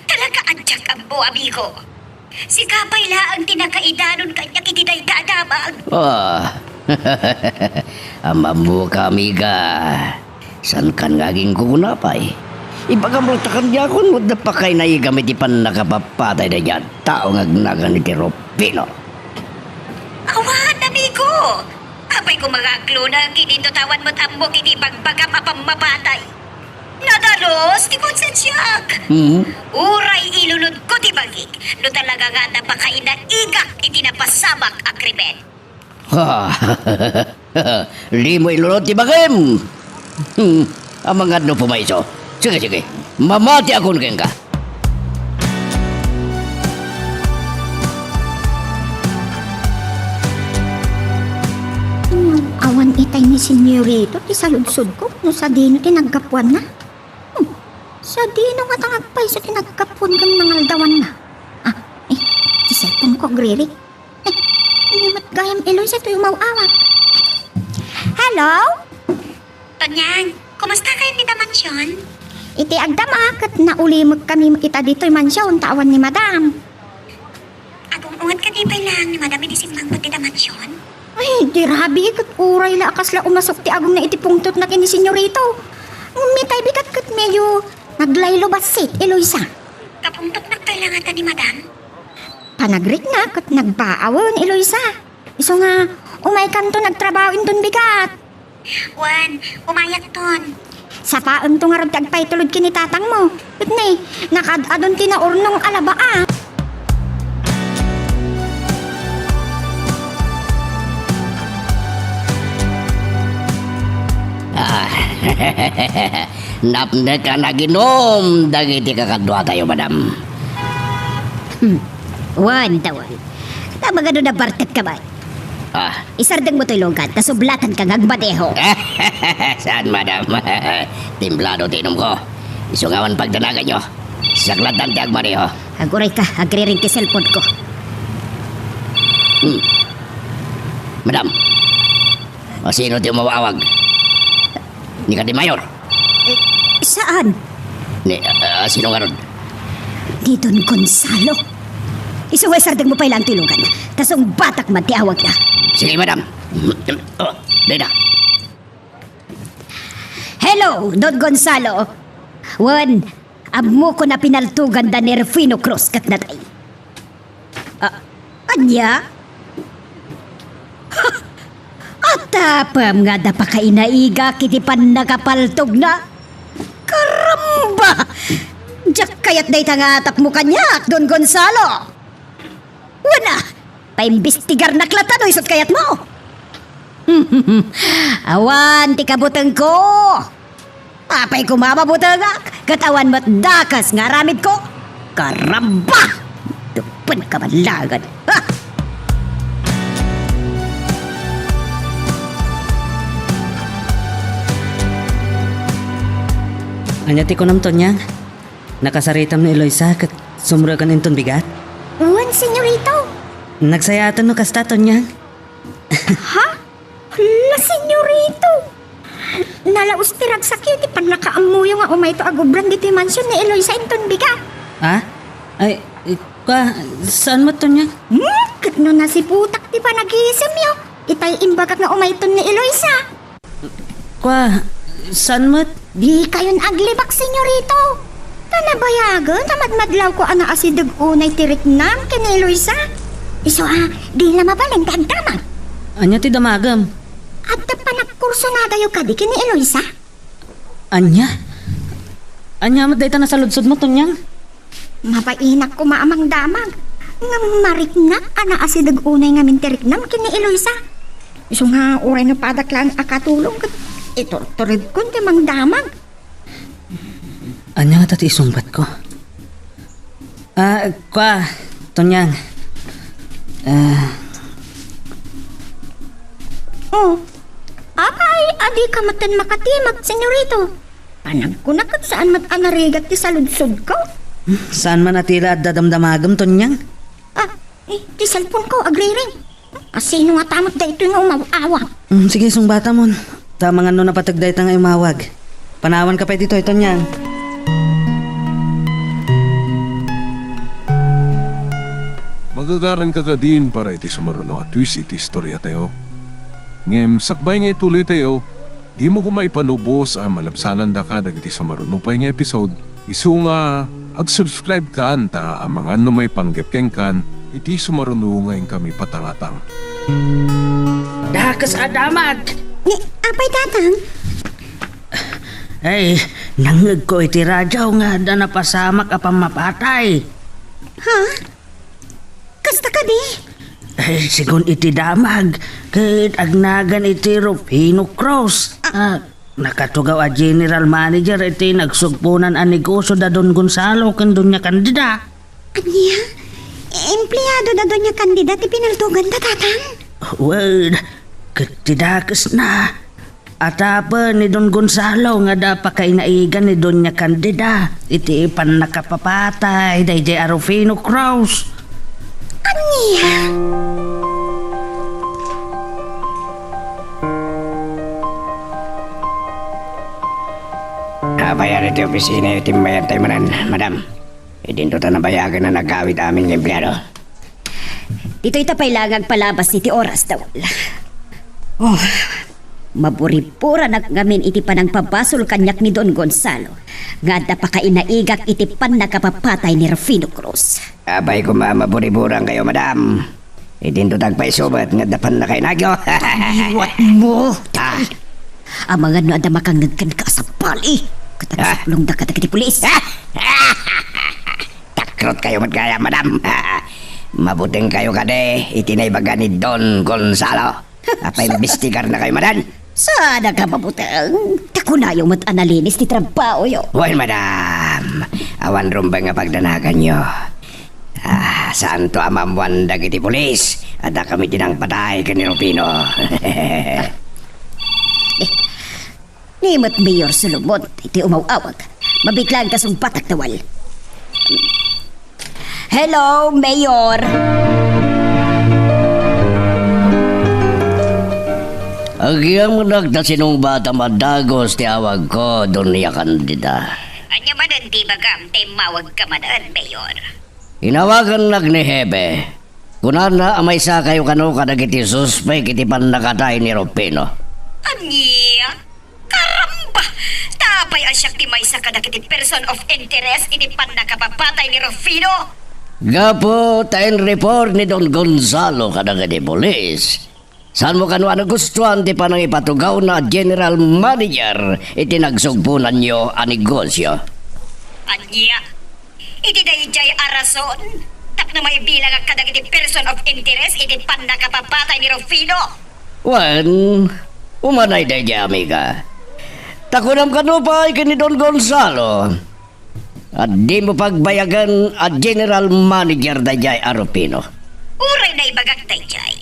Talaga anjak ang mo, amigo. Si Kapay laang tinakaidanon kanya kitiday dadamag. Amamu kami ka. San kan ngaging kukunapay? Ipagamultakan niya akong mudda pa kay naigamit ipan nakapapatay na niya tao ngagnaga ni Teropino. Awan, amigo! Apay ko magaglo na kinintutawan mo't ambok iti bagbagam apang mapatay. Nadalos, ti konsensyak! Uray ilunod ko ti bagik, no talaga nga napakainaigak iti napasabak a krimen. Ha, limo ilunod ti bagim. Amang adno pumaiso. Sige, mamati ako ng ka. Awan itay ni senyorito ti saludsod ko no sa dino tinagkapuan na. Sa dino nga tangagpay sa tinagkapuan kan nangaldawan na. Ti cellphone ko griri. Hindi matgayam Eloy sa tuyo mawawag. Hello? Tanyang, kumusta kayo ni Damansyon? Iti agdama kat naulimot kami ita dito'y mansyon tawan ni madam. Agong ungat ka di ba lang ni Madam Inisimang ti Damansyon? Ay, di rabi kat uray la akas la umasok ti agong na iti pungtot na kini senyorito. Mitay bigat kat medyo naglaylo basit Eloisa. Kapungtot nagkailangan ka ni Madam? Panagrik na kat nagpaawon Eloisa. Iso nga umay kanto nagtrabaho indon bigat. Wan, umayak ton. Sa paon to nga rab tagpay tulod kini tatang mo. Kat na nakadadon tinaurnong alabaa. Napne ka naginom, dagiti kakadwa tayo, madam. Wan, tawan. Tama nga doon na bartet ka ba? Isardang mo to'y lungkat, kasublatan kang agbadeho. Saan, madam? Timplado tinom ko. Isungawan pagdanagan nyo. Saklatan ti agmaneho. Aguray ka, agriring ti cellphone ko. Madam, o sino ti umawawag? Ni ka di mayor? Saan? Ni, sino nga ron? Ni Don Gonzalo. Isuway sardang mo pa ilang tulungan. Kasong batak man ti awag na. Sige, madam. Deda. Hello, Don Gonzalo. Wan, amo ko na pinaltugan da ni Rufino Cruz kat natay. Anya? Atapam nga da pa kainaiga kiti pan nakapaltog na. Karamba! Diyak kayat day tangatap mo kanyak, Don Gonzalo. Wana, paimbestigar na klatan o isot kayat mo. Awan, ti kabutang ko. Apay kumamabutangak, katawan mo't dakas nga ramid ko. Karamba! Dupan ka manlagan. Ha! Anyati ko namton niyang. Nakasaritam ni Eloisa kat sumurakan inton bigat. Uwan, senyorito. Nagsayatan no kastaton niyang. Ha? La, senyorito. Nalaos ti ragsakyo ti panakaamuyo nga umay to agubran dito yung mansyon ni Eloisa inton bigat. Ha? Ay, saan mo to niyang? Kat no nasiputak ti panagisem yo. Itay imbagak nga umay to ni Eloisa. Saan mo? Di kayon aglibak, senyorito. Tanabayagan, tamadmadlaw ko ana asidag unay tirik nam kini Eloisa. Iso di na mabalang dagdaman. Anya ti damagam? At panagkurso na dayo ka di kini Eloisa. Anya? Anya mo dayta na sa ludsod mo to niyang? Mapainak ko maamang damag. Nga mariknak ana asidag unay nga mintirik nam kini Eloisa. Iso nga uray na padaklang akatulong kat ito turid ko ti mang damag. Anya nga tati isumbat ko? Tonyang. Apay, adi ka matan makatimag, senyorito. Panag ko na kat saan mat-anarigat ti saludsod ko. Saan man atila at dadamdamagam, Tonyang? Ti cellphone ko, agriring. Sino nga tamot da ito yung umawawa? Sige, sungbata mo. Tama nga no napatagday ta nga umawag. Panawan ka pa dito, Tonyang. Magagaran ka ka din para iti sumaruno at twist iti istorya tayo. Ngem, sakbay nga ituloy tayo, di mo ko maipanubos ang malabsanan da ka dagiti sa marunupay nga episode. Isu nga, ag-subscribe ka ta ang mga may panggepkeng kan, iti sumarunungayin kami patangatang. Dakas adamag! Ni, apay tatang? Ay, nangag ko iti radyaw nga da napasamak a pamapatay. Ha? Kasta ka di? Ay, sigun iti damag, kahit agnagan iti Rufino Cross. Nakatugaw a general manager iti nagsugpunan a negosyo da Don Gonzalo kan Doña Candida. Anya? Empleyado na doon niya kandidat ipinaltugan ta tatang? Well, katidakas na. At apa ni Don Gonzalo nga da pakainaigan ni Doña Candida. Iti pan nakapapatay da iti Rufino Cross. Anya? Bayan iti opisina iti bayan tayo manan, madam. Idinto ta nabayagan na nagawid amin ng empleyado. Dito'y tapailangang palabas iti oras daw. Oh, maburipura na ngamin iti panang pabasol kanyak ni Don Gonzalo. Nga da pa kainaigak iti pan nakapapatay ni Rufino Cruz. Abay ko maburiburang kayo, madam. Idinto tagpaisubat nga dapan na kayo nagyo. Iwat mo! Ang mga no ada makangagkan ka sa pali. Katagsaklong da katag iti pulis. Takrot kayo magkaya, madam. Mabuting kayo kade, itinaybaga ni Don Gonzalo. Apaimbestigar na kayo, madam. Sana ka mabutang. Takunayo mo't analinis ti trabaho yo. Well, madam. Awan rumba nga pagdanagan nyo. Saan to amamuan dagiti pulis? Ada kami tinang patay ka ni Rufino. Nimot Mayor Solomon, iti umawawag. Mabiglang kasong patak tawal. Hello, Mayor! Agyang nagdasinong bata madagos ti awag ko, Doña Candida. Anya manan di bagam, mawag ka manan, Mayor. Inawagan ni Hebe. Kunan na amay sa kayo kano kadagiti suspek iti pan nakatay ni Rufino. Anya? Karamba! Tapay asyak ti may sa kadakiti person of interest iti pan nakapapatay ni Rufino. Gapo, tayo report ni Don Gonzalo kadagiti polis. Saan mo kano gustuhan ti panang ipatugaw na general manager iti nagsugpunan nyo a negosyo? Anya? Iti dayjay arason. Tak na may bilang ang kadagiti person of interest iti pan nakapapatay ni Rufino. Wan, umanay day amiga. Takunam kanupay ni Don Gonzalo. At di mo pagbayagan at general manager dayjay a Rufino. Uray na ibagak dayjay.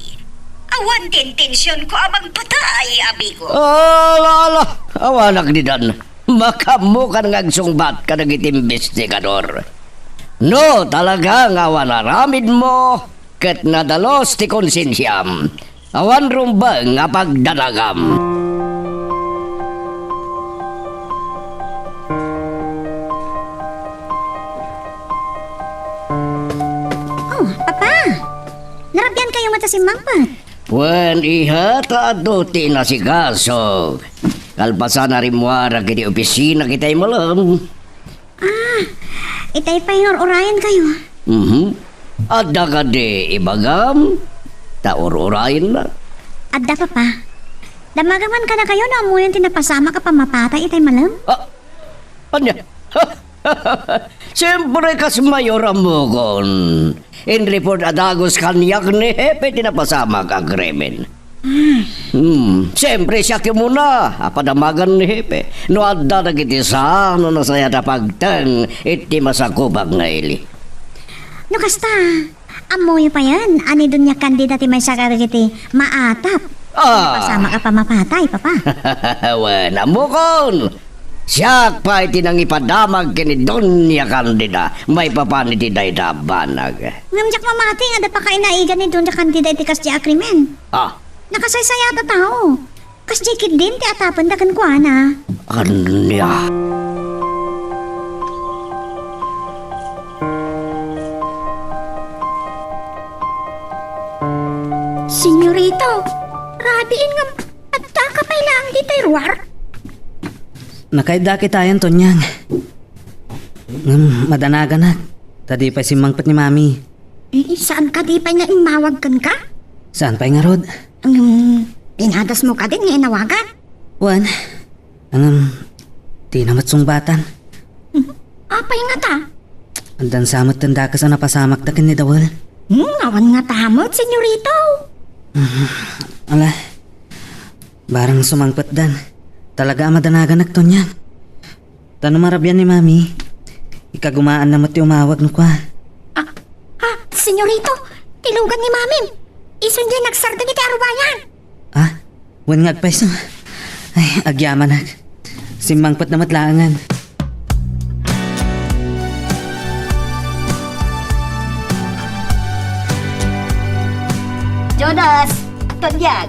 Awan din tensyon ko amang patay, amigo. Ala, awanak ni Dan. Makamukan ngagsungbat ka nagit investigador. No, talaga nga wanaramid mo ket nadalos ti konsensyam. Awan rumba nga pagdanagam. Oh, Papa! Narabyan kayo mata si Mangpat. Wen ihata ti na si Gaso. Kalpasan na rin mo kiti opisina kita'y malam. Itay pa orayan kayo. Ada ka di ibagam. Taur-urayin na. Adda Papa. Damagaman ka na kayo na amuyan tinapasama ka pa mapatay itay malam. Anya? Siyempre kas mayor mo kon. In report adagos kanyak ni Hepe tinapasama ka krimen. Siyempre siya muna. Apadamagan ni Hepe. No adda na kiti sa no nasaya na pagtang iti masakubag nga ili. No kasta, amoy pa yan. Ani dun niya kandidati may sakaragiti maatap. Pasama ka pa mapatay, Papa. Wala mo kon. Siya pa iti nang ipadamag kini Doña Candida. May papani ti daydabanag. Ngamjak mamati nga da pa kainaigan ni dun niya kandidati kas di akrimen. Nakasaysaya ta tao. Kas jikit din ti atapan da kan kuana. Anya? Senyorito, rabiin nga at ka pa'y na ang diterwar? Nakaida kitayan to niyang. Madanaga na. Tadi pa si mangpat ni mami. Saan ka di pa nga imawag kan ka? Saan pa nga rod? Pinadas mo ka din nga inawagan. Wan. Di na matsungbatan. Apay nga ta? Andan samot tanda ka sa napasamak takin ni Dawal. Awan nga tamot, senyorito. Ala. Barang sumangpat dan. Talaga madanaga nagto niyan. Tanong marabyan ni mami. Ikagumaan na mati umawag no kwa. Senyorito, tilugan ni Mamim. Ison dyan nagsarda ni Karubayan. Wan nga agpaiso. Ay, agyaman nag. Simangpat na matlaangan. Jonas, Tonyag.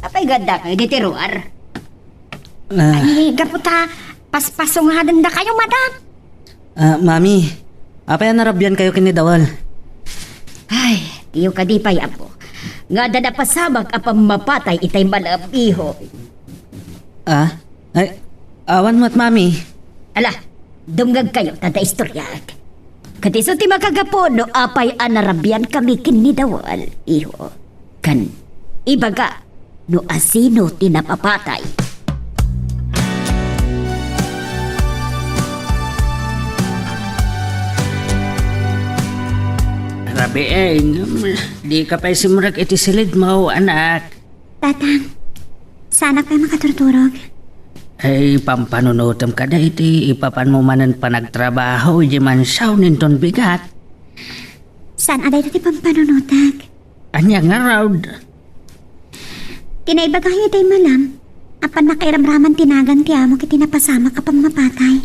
Apay ganda kayo di tiruar. Ah, Ay, gaputa, paspasungadan na kayo, madam. mami. Apay narabyan kayo kini Dawal. Ay, tiyo ka di pa yapo. Nga da napasabag apang mapatay itay malapiho. Ay, awan mo't mami. Ala, dumgag kayo, tada istoryag. Katiso ti makagapo no apay anarabian kami kinidawal, iho. Kan, ibaga, no asino tinapapatay. Rabi di ka pa simurag iti silid mo, anak. Tatang, sana kayo makaturturog. Ay, pampanunutom ka na iti, ipapan mo manan pa nagtrabaho, di man siyaw ninton bigat. Saan aday ito pampanunutag? Anya nga raw, Tinaibagahin ito'y malam. Apan nakairamraman tinagan ti amo kiti napasama ka pang mapatay.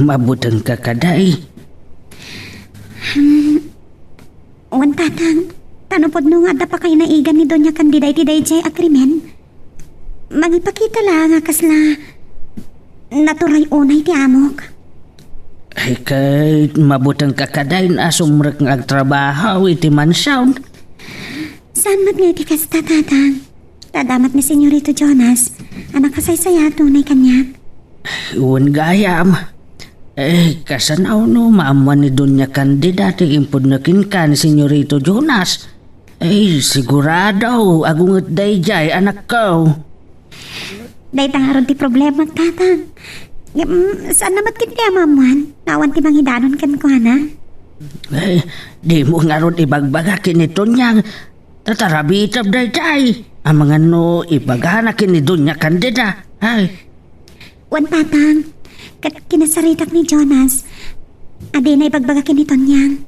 mabutang ka kaday. Uwan tatang, tanupod no nga da pa kayo naigan ni Doña Candida iti dayjay agreement. Magipakita lang nga kasla naturay unay ti amok. Ay, kay mabutang ka kaday na sumrek ng agtrabaho, iti man siyaw. Saan mat nga iti kasta tatang? Tadamat ni Senyorito Jonas, anak kasaysaya tunay kanyak. Uwan gayam. Kasanaw no, maamuan ni Doña Candida ti impod na kinka ni Senyorito Jonas. Sigurado, agungot dayjay, anak ko. Day tangaron ti problema tatang. Saan namat kiti amamuan? Nawan ti manghidanon kan ko na? Di mo nga ron ibagbaga kinito niyang tatarabitab dayjay. Ang mga no, ibagana kini Doña Candida. Wan tatang, kinasaritak ni Jonas. Adi na ibagbaga kinito niyang.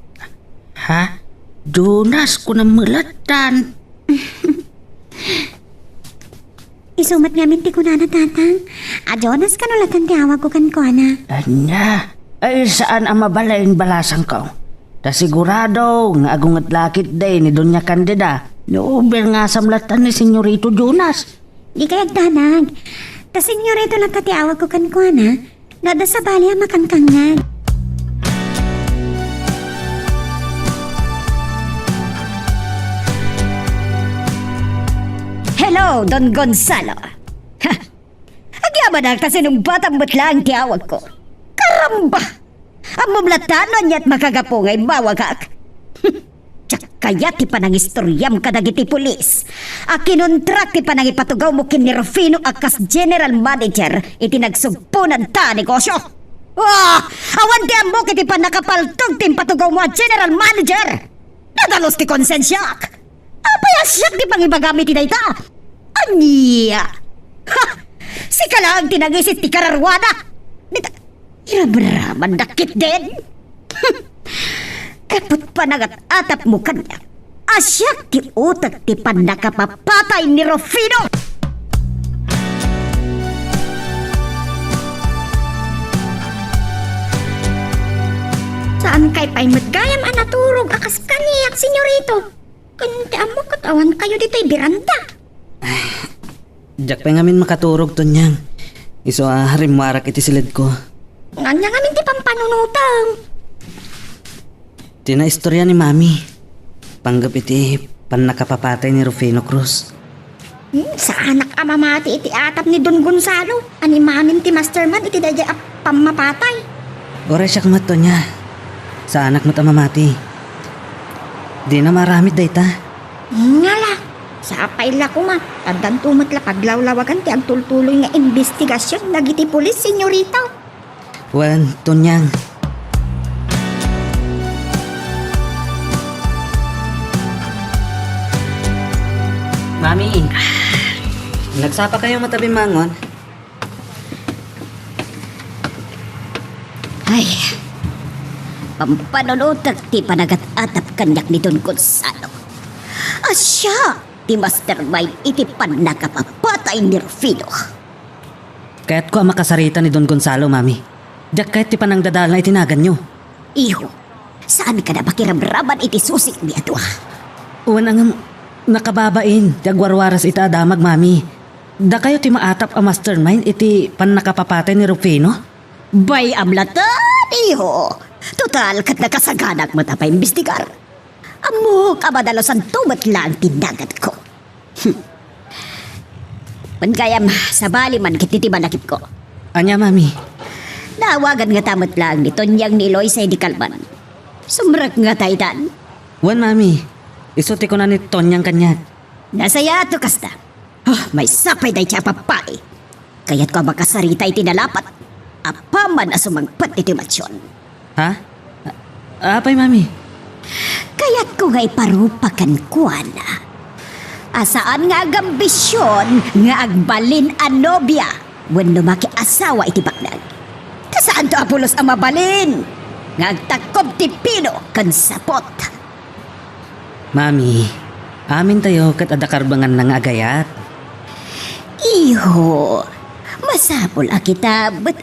Jonas, kunang mulatan. Isumat ngamin ti kunana tatang. Jonas kanulatan ti awag ko kan ko na. Anya, saan ang mabalain balasan ko? Ta sigurado, nga agungat lakit day ni Doña Candida. Nuuber nga samlatan ni Senyorito Jonas. Di kayag tanag. Ta senyorito lang ti awag ko kan ko na. Nada sa bali ang makangkangan. Hello, Don Gonzalo. Agyaman ang tasinong batang batlang tiyawag ko. Karamba! Ang mamlatanan niya't makagapungay mawagak. Kaya ti panang istoryam ka dagiti pulis. Kinuntrak ti panang ipatugaw mo kin ni Rufino akas general manager iti nagsugpunan ta negosyo. Awan ti amok iti panakapaltog ti patugaw mo a general manager. Nadalos ti konsensyak. Apayasyak ti pangibagamit ti dayta. Anya! Si kalang tinagisit ti kararwana. Irabraman dakit din. Kapot pa nagat-atap mo kanya. Asyak ti utak ti panakapapatay ni Rufino. Saan kay pa'y matgayam anaturog akas kaniyak, senyorito? Kunti amo katawan kayo dito'y biranda. Diyak pa ngamin makaturog to niyang. Iso harimwarak iti silid ko. Nganya ngamin ti pampanunutang. Tinaistorya ni mami. Panggap iti pan nakapapatay ni Rufino Cruz. Sa anak amamati iti atap ni Don Gonzalo. Animamin ti masterman iti dadya pamapatay. Ora siya kamato niya. Sa anak mo't amamati. Di na maramit dayta. Ngala, sa apay la kuma. Tandang tumat la paglawlawagan ti agtultuloy nga investigasyon nagiti pulis, senyorita. Wan, Tonyang. Mami, nagsapa kayo matabi mangon? Ay, pampanunotag ti panagat-atap kanyak ni Don Gonzalo. Asya, ti mastermind iti panakapapatay ni Rufino. Kaya't ko ang makasarita ni Don Gonzalo, Mami. Diyak kahit ti panang dadal na itinagan nyo. Iho, saan ka na makiramraman iti susik ni Adwa? Uwan ang nakababain, diyak warwaras ita adamag, Mami. Da kayo ti maatap ang mastermind iti panakapapatay ni Rufino? Bay amlatan, iho. Total, kat nakasaganak mo tapay imbestigar. Amo, kabadalosan tumat lang tinagat ko. Pangkayam, sa bali man kititibanakip ko. Anya, Mami. Nawagan nga tamat lang ni Tonyang ni Loy sa di kalman. Sumrak nga taytan. Wan, Mami. Isuti ko na ni Tonyang kanyat. Nasaya to kasta. Oh, may sapay day siya papai. Kaya't ko makasarita itinalapat. Apaman asumangpat iti matsyon. Ha? Apay, Mami. Kaya't ko nga iparupakan kuana. Asaan nga agambisyon nga agbalin a nobya when lumaki asawa iti baknag. Kasaan to Apolos ang mabalin? Nga agtakob ti pino kan sapot. Mami, amin tayo kat adakarbangan ng agayat. Iho, masapol a kita, but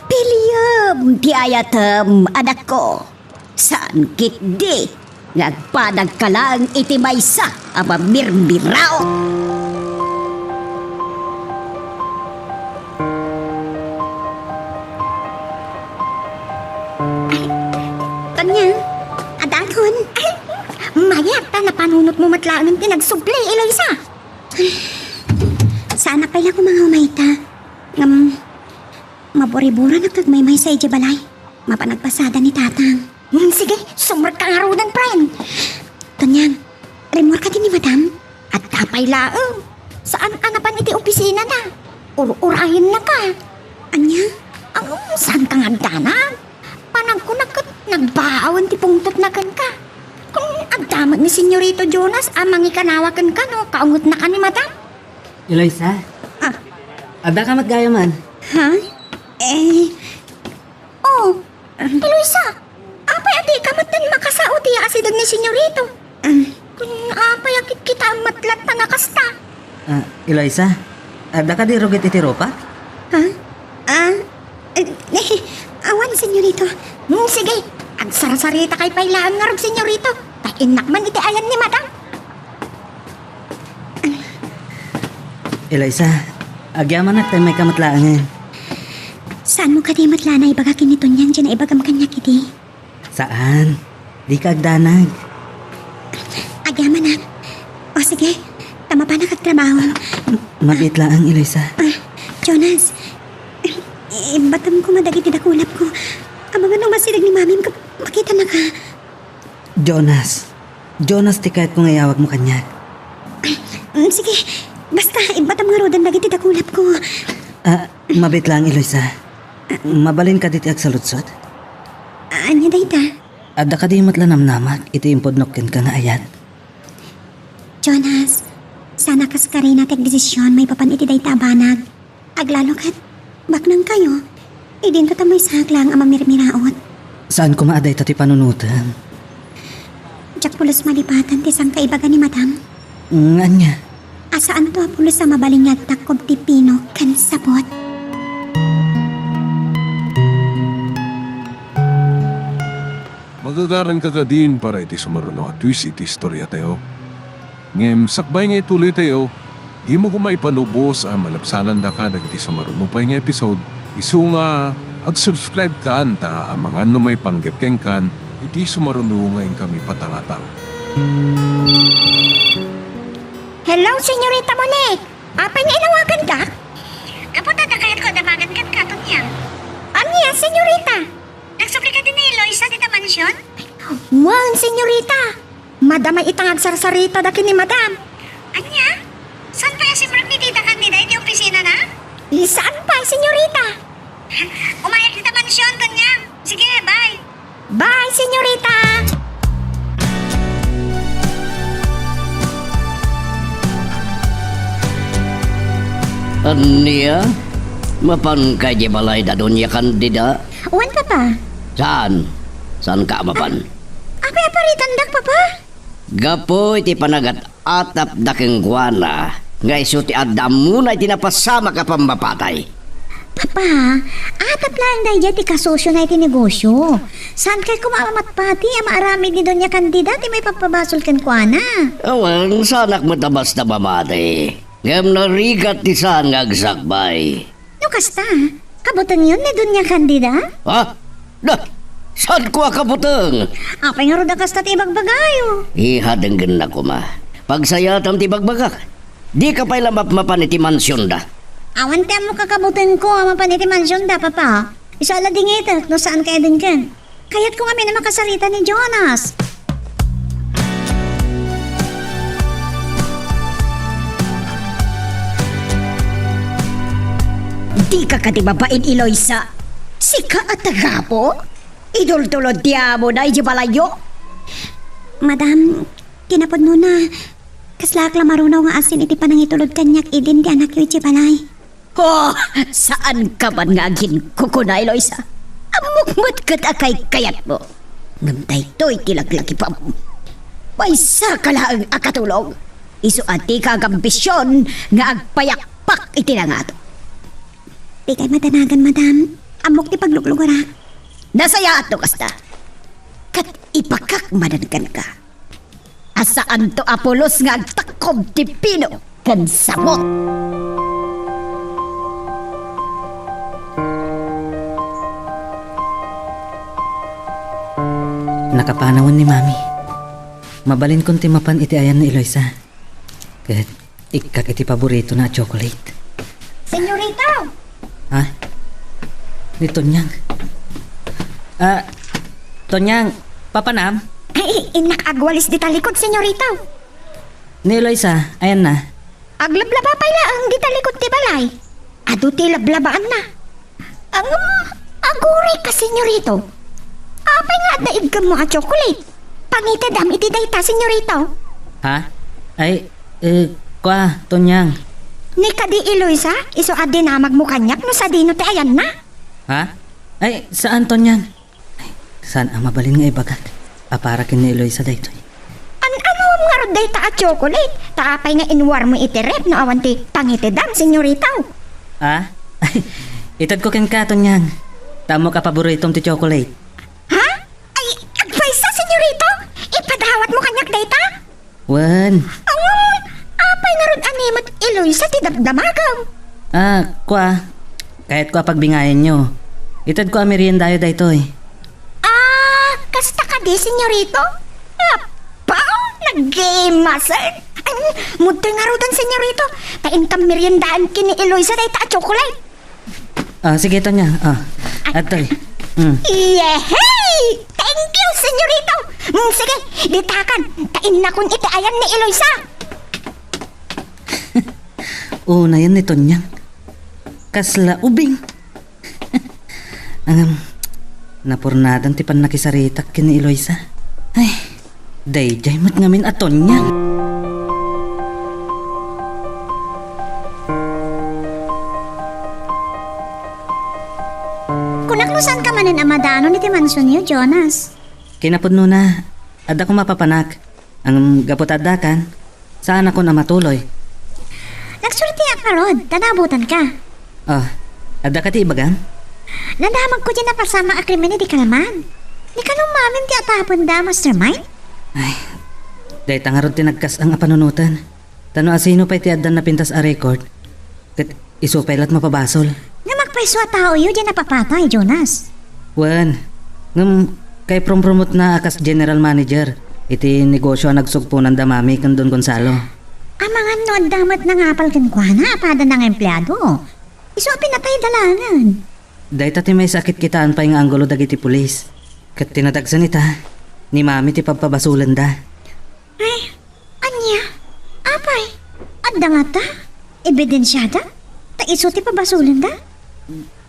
piliyam ti ayatam anak ko. Saan kit di? Ngagpanag ka lang iti maysa ama mirmirao. Tanyang, adakon. Mayat ta na panunot mo matlaang tinagsubli, Eloisa. Sana kaya ko mga umayta. Maboribura na kagmaymay sa balay. Mapanagpasada ni tatang. Sige, sumrat ka nga rudan, friend. Tanyang, remor ka din ni madam. At tapay laang. Saan anapan iti opisina na? Urahin na ka. Anya, saan ka nga danag? Panang ko nagbaawan ti pungtot na kan ka. Kung agdamag ni Senyorito Jonas, amang ikanawakan ka no, kaungot na ka ni madam. Eloisa, Ah, ada ka matgaya man. ha? Eloisa, apay adi kamatan makasao ti asidag ni Senyorito. Kung apay akit kita matlat na nakasta. Eloisa, ada ka di rugit iti ropa? Ha? Awan, Senyorito. Sige, agsarasarita kay pailaan nga rog, Senyorito. Tainak man iti ayan ni madam. Eloisa, agyaman at tayo may kamatlaangan. Saan mo ka di matlana ibagakin nito niyan dyan na ibagam kanya kiti? Saan? Di ka agdanag. Agyaman na. O sige, tama pa nakagtrabaho. Mabit lang, Eloisa. Jonas, batam ko madagiti dakulap ko. Amang anong masidag ni mami makita na ka. Jonas, ti kahit kung ayawag mo kanya. Sige, basta batam nga rodan dagiti dakulap ko. Mabit lang, Eloisa. Mabalin ka diti agsalutsot. Anya dayta? Ada ka di matlanamnamak, iti impodnokken ka nga ayat. Jonas, sana kas ka rin natin desisyon may papan iti dayta abanag. Aglalo kat, baknang kayo. Idin ka tamay saglang ang mamirmiraot. Saan ko maaday ti panunutan? Diyak pulos malipatan ti sang kaibaga ni madam. Anya, Asaan to pulos sa mabalingag takob ti pino kan sabot. Magagaran ka ka din para iti sumaruno at twist iti istorya tayo. Ngem, sakbay nga ituloy tayo, di mo kumaipanubos ang malapsanan da ka nagiti sumaruno pa yung episode. Isu nga, ag-subscribe ka anta ang mga may panggepkeng kan, iti sumaruno ngayon kami patangatang. Hello, Senyorita Monique. Apay nga inawagan ka? Kaputa na kayat ko damagan kan katon niya. Anya, Senyorita? Nagsubli ka din ni Eloisa dito mansyon? Wan, Senyorita. Madam ay itangag sarsarita daki ni Madam. Anya? Saan pa si Mark ni Tita Candida di opisina na? Saan pa, Senyorita? Umayak dito mansyon to niya. Sige, bye. Bye, Senyorita. Ania? Mapan kay di balay da dunya kandida? Wan, Papa. Saan? Saan ka mapan? Apay aparitandak, Papa? Gapoy ti panagat atap daking guana. Nga iso ti adam muna tinapasama ka pambapatay. Papa, atap lang dahil dyan ti kasosyo na iti negosyo. Saan kay kumamat pati ang maarami ni Doña Candida ti may papabasol kan kuana? Awang sanak mo tabas na mamati. Ngam narigat ti saan nga agsakbay. No kasta, kabutan yun ni Doña Candida? Ha? Da, saan ko akabutang? Apay nga roda kasta ti bagbagayo. Ihadenggan na ko ma. Pagsayatam ti bagbagak. Di ka pa'y lamap-mapan iti mansyon da. Awan ti mo kakabutan ko ang mapaniti mansyon da, Papa. Isa ala dingit, no saan kaya din kan? Kaya't ko kami na makasarita ni Jonas. Di ka katibabain, Eloisa. Sika at tagapo. Idol-tulod diya mo na ijibalayo. Madam, kinapod mo na. Kaslak lang marunaw nga asin iti panangitulod kanyak idin di anak yu balay. Oh, saan ka man nga agin kukuna, Eloisa? Amukmat kat akay kayat mo. Ngamtay to'y tilaglaki pa mo. Paisa ka lang akatulong. Isu ati ka agambisyon nga agpayakpak itinangato. Di kay madanagan, madam. Amok ti pagluglugara. Nasaya ato kasta. Kat ipakak manangan ka. Asaan to Apolos nga agtakob ti pino kan samot. Nakapanawan ni Mami. Mabalin kong timapan iti ayan ni Eloisa. Kahit ikak iti paborito na chocolate. Senyorita! Ha? Ni Tonyang. Tonyang, papanam? Ay, inak agwalis di talikod, senyorita. Ni Eloisa, ayan na. Aglablaba pa ang di talikod ti balay. Ado ti lablabaan na. Ang aguray ka, senyorito. Apay nga daig ka mo a chocolate. Pangitadam iti dayta, senyorito. Ha? Ay, kwa, Tonyang. Ni kadi Eloisa, iso adi namag mo kanyak no sa dino ti ayan na. Ha? Ay, saan Tonyang? Ay, saan ang mabalin nga ibagat? Aparakin ni Eloisa daytoy. Ano ang nga roday ta a chocolate? Taapay nga inwar mo iti rep no awan ti pangitidam, senyorita. Ha? Ay, itad ko ken ka, Tonyang. Tamo ka paboritong ti chocolate. Ha? Ay, agpaysa, senyorita? Ipadawat mo kanyak dayta? Wan. Apay nga rod animat Eloisa ti dabdamagaw. Kwa. Kahit kwa pagbingayan nyo. Itad ko ameriendayo daytoy. Kasta ka di, senyorito? Apaw, nag-game master. Muda nga rodan, senyorito. Taintam meriendaan kini Eloisa dayta a chocolate. Sige, Tonyang. Atoy. Yehey! Thank you, senyorito. Sige, ditakan. Tain na kun iti ayan ni Eloisa. Una yan ni Tonyang. Kasla ubing. Napurnadan ti pan nakisaritak kini Eloisa. Ay, dayjay mat ngamin at Tonyang. Kunaklusan ka manin amadano ni Timanson niyo, Jonas. Kinapudno na. Ada ko mapapanak. Ang gaputadakan. Saan ako na matuloy? Nagsulti ka rod, tanabutan ka. Ada ka ti ibagan? Nadamag ko dyan na pasama a krimen di kalaman. Di ka nung mamin ti atapon da, mastermind? Ay, dahi tangarod tinagkas ang apanunutan. Tano asino pa'y tiadan na pintas a record. Kat isupailat mapabasol. Nga magpaiso a tao yun dyan napapatay, Jonas. Wan, ngam kay prom-promote na akas general manager. Iti negosyo ang nagsugpunan da mami kan Don Gonzalo. Amangan no, damat na ngapal kan kwa na, pada ng empleyado. Iso pinatay dalangan. Dahil tati may sakit kitaan pa yung anggulo dagiti pulis. Kat tinadagsan ita, ni mami ti pagpabasulan da. Ay, anya? Apay, adda nga ta? Ebidensyada? Ta iso ti pabasulan da?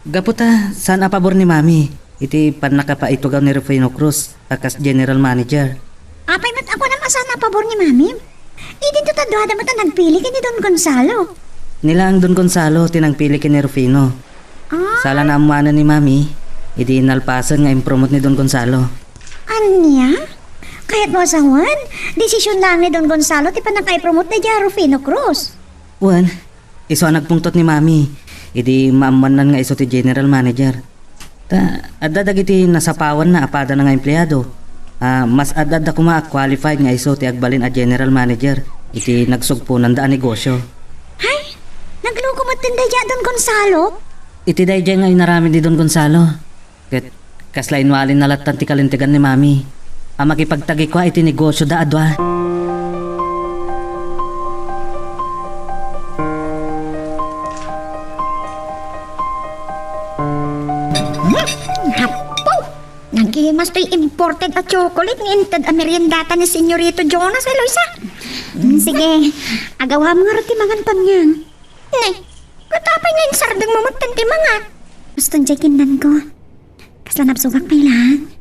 Gaputa, saan apabor ni mami? Iti panakapaitugaw ni Rufino Cruz, akas general manager. Apay mat ako na masana pabor ni mami. Idin to tadwada mo ta nagpili ka ni Don Gonzalo. Nila ang Don Gonzalo tinangpili ki ni Rufino. Sala na amuana ni mami, iti nalpasan nga impromote ni Don Gonzalo. Anya? Kahit mo asawan, desisyon lang ni Don Gonzalo ti pa nakaipromote na dya Rufino Cruz. Wan, iso ang nagpungtot ni mami, iti maamanan nga iso ti general manager. Adda dagiti nasapawan na apada na nga empleyado. Mas adda kuma qualified nga iso ti agbalin a general manager, iti nagsugpunan da a negosyo. Hay, nagluko mo tinda dya Don Gonzalo? Iti dayjay nga inarami ni Don Gonzalo. Ket kaslain walin nalatan ti kalintigan ni mami. Makipagtagi ko iti negosyo da adwa. Hapo! Nagimas to'y imported at chocolate ng intad a meriendata ni Senyorito Jonas, Eloisa. Sige, agawa mo nga rin timangan niyang. Nay, katapay nga yung sardang mamagtan timangat. Gusto niya'y kindan ko. Kasla napsugak may lang.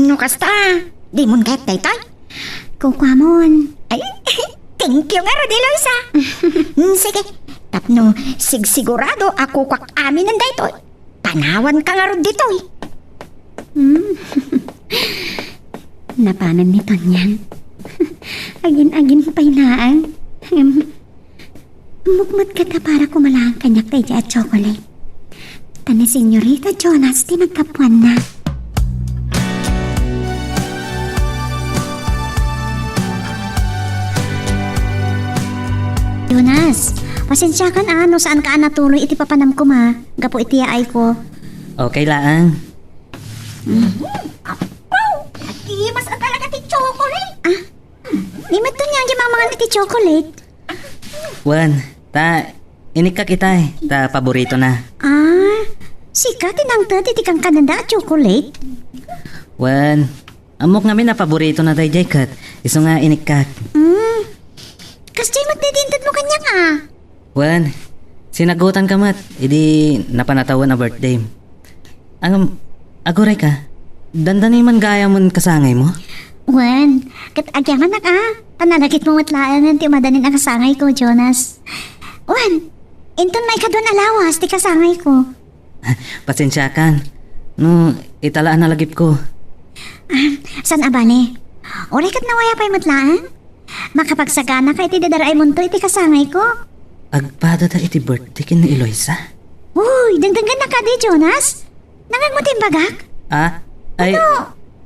No kasta, di mon kahit taytay. Kukwa mon. Ay, thank you nga rin, Eloisa. Sige, tapno, sigurado ako kwak amin ng daytoy. Panawan ka nga rin dito eh. Napanan nito niyan. Agin-agin pa'y naang. Mukmat ka ta para kumalang kanyak tayo at chocolate. Tani Senyorita Jonas, tinagkapuan na. Jonas, pasensya ka na saan ka natuloy iti papanam ko ma. Gapo iti ay ko. Okay laang. Mas talaga ti chocolate. Limit to niya yung mga ti chocolate. Wan, inikak kita ta paborito na. Sika tinang tati ti kang kananda chocolate. Wan, amok ngamin na paborito na tayo kat. Iso nga inikak. Kasi magdidintad mo kanya ka. Wan, sinagutan ka mat. Idi napanatawan na birthday. Agoray ka. Dandanay man gaya mo kasangay mo? Wan, agyaman na ka. Pananagit mo matlaan ng timadanin ang kasangay ko, Jonas. Wan, inton may kadwan alawas ti kasangay ko. Pasensya kan. No, italaan na lagip ko. San abane? Oray kat nawaya pa'y matlaan? Makapagsagana ka iti dadaray mo to iti kasangay ko. Agpada da iti birthday kin ni Eloisa? Uy, dangdangan na ka di, Jonas. Nangag mo timbagak? Ay...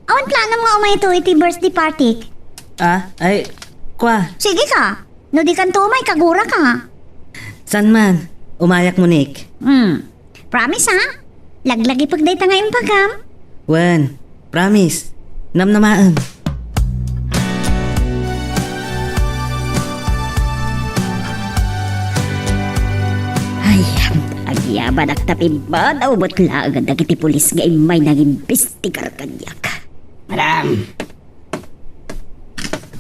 Awan plano mo umay ito iti birthday party. Ay... Kwa? Sige ka. No di kan tumay, kagura ka. San man? Umayak mo, Nick. Promise ha? Laglagi pagday ta ngayon pagam. Wen, promise. Namnamaan. Ay, agyaban ak tapimba daw ba't laagad agiti pulis nga imay nag-imbestigar kanyak. Madam!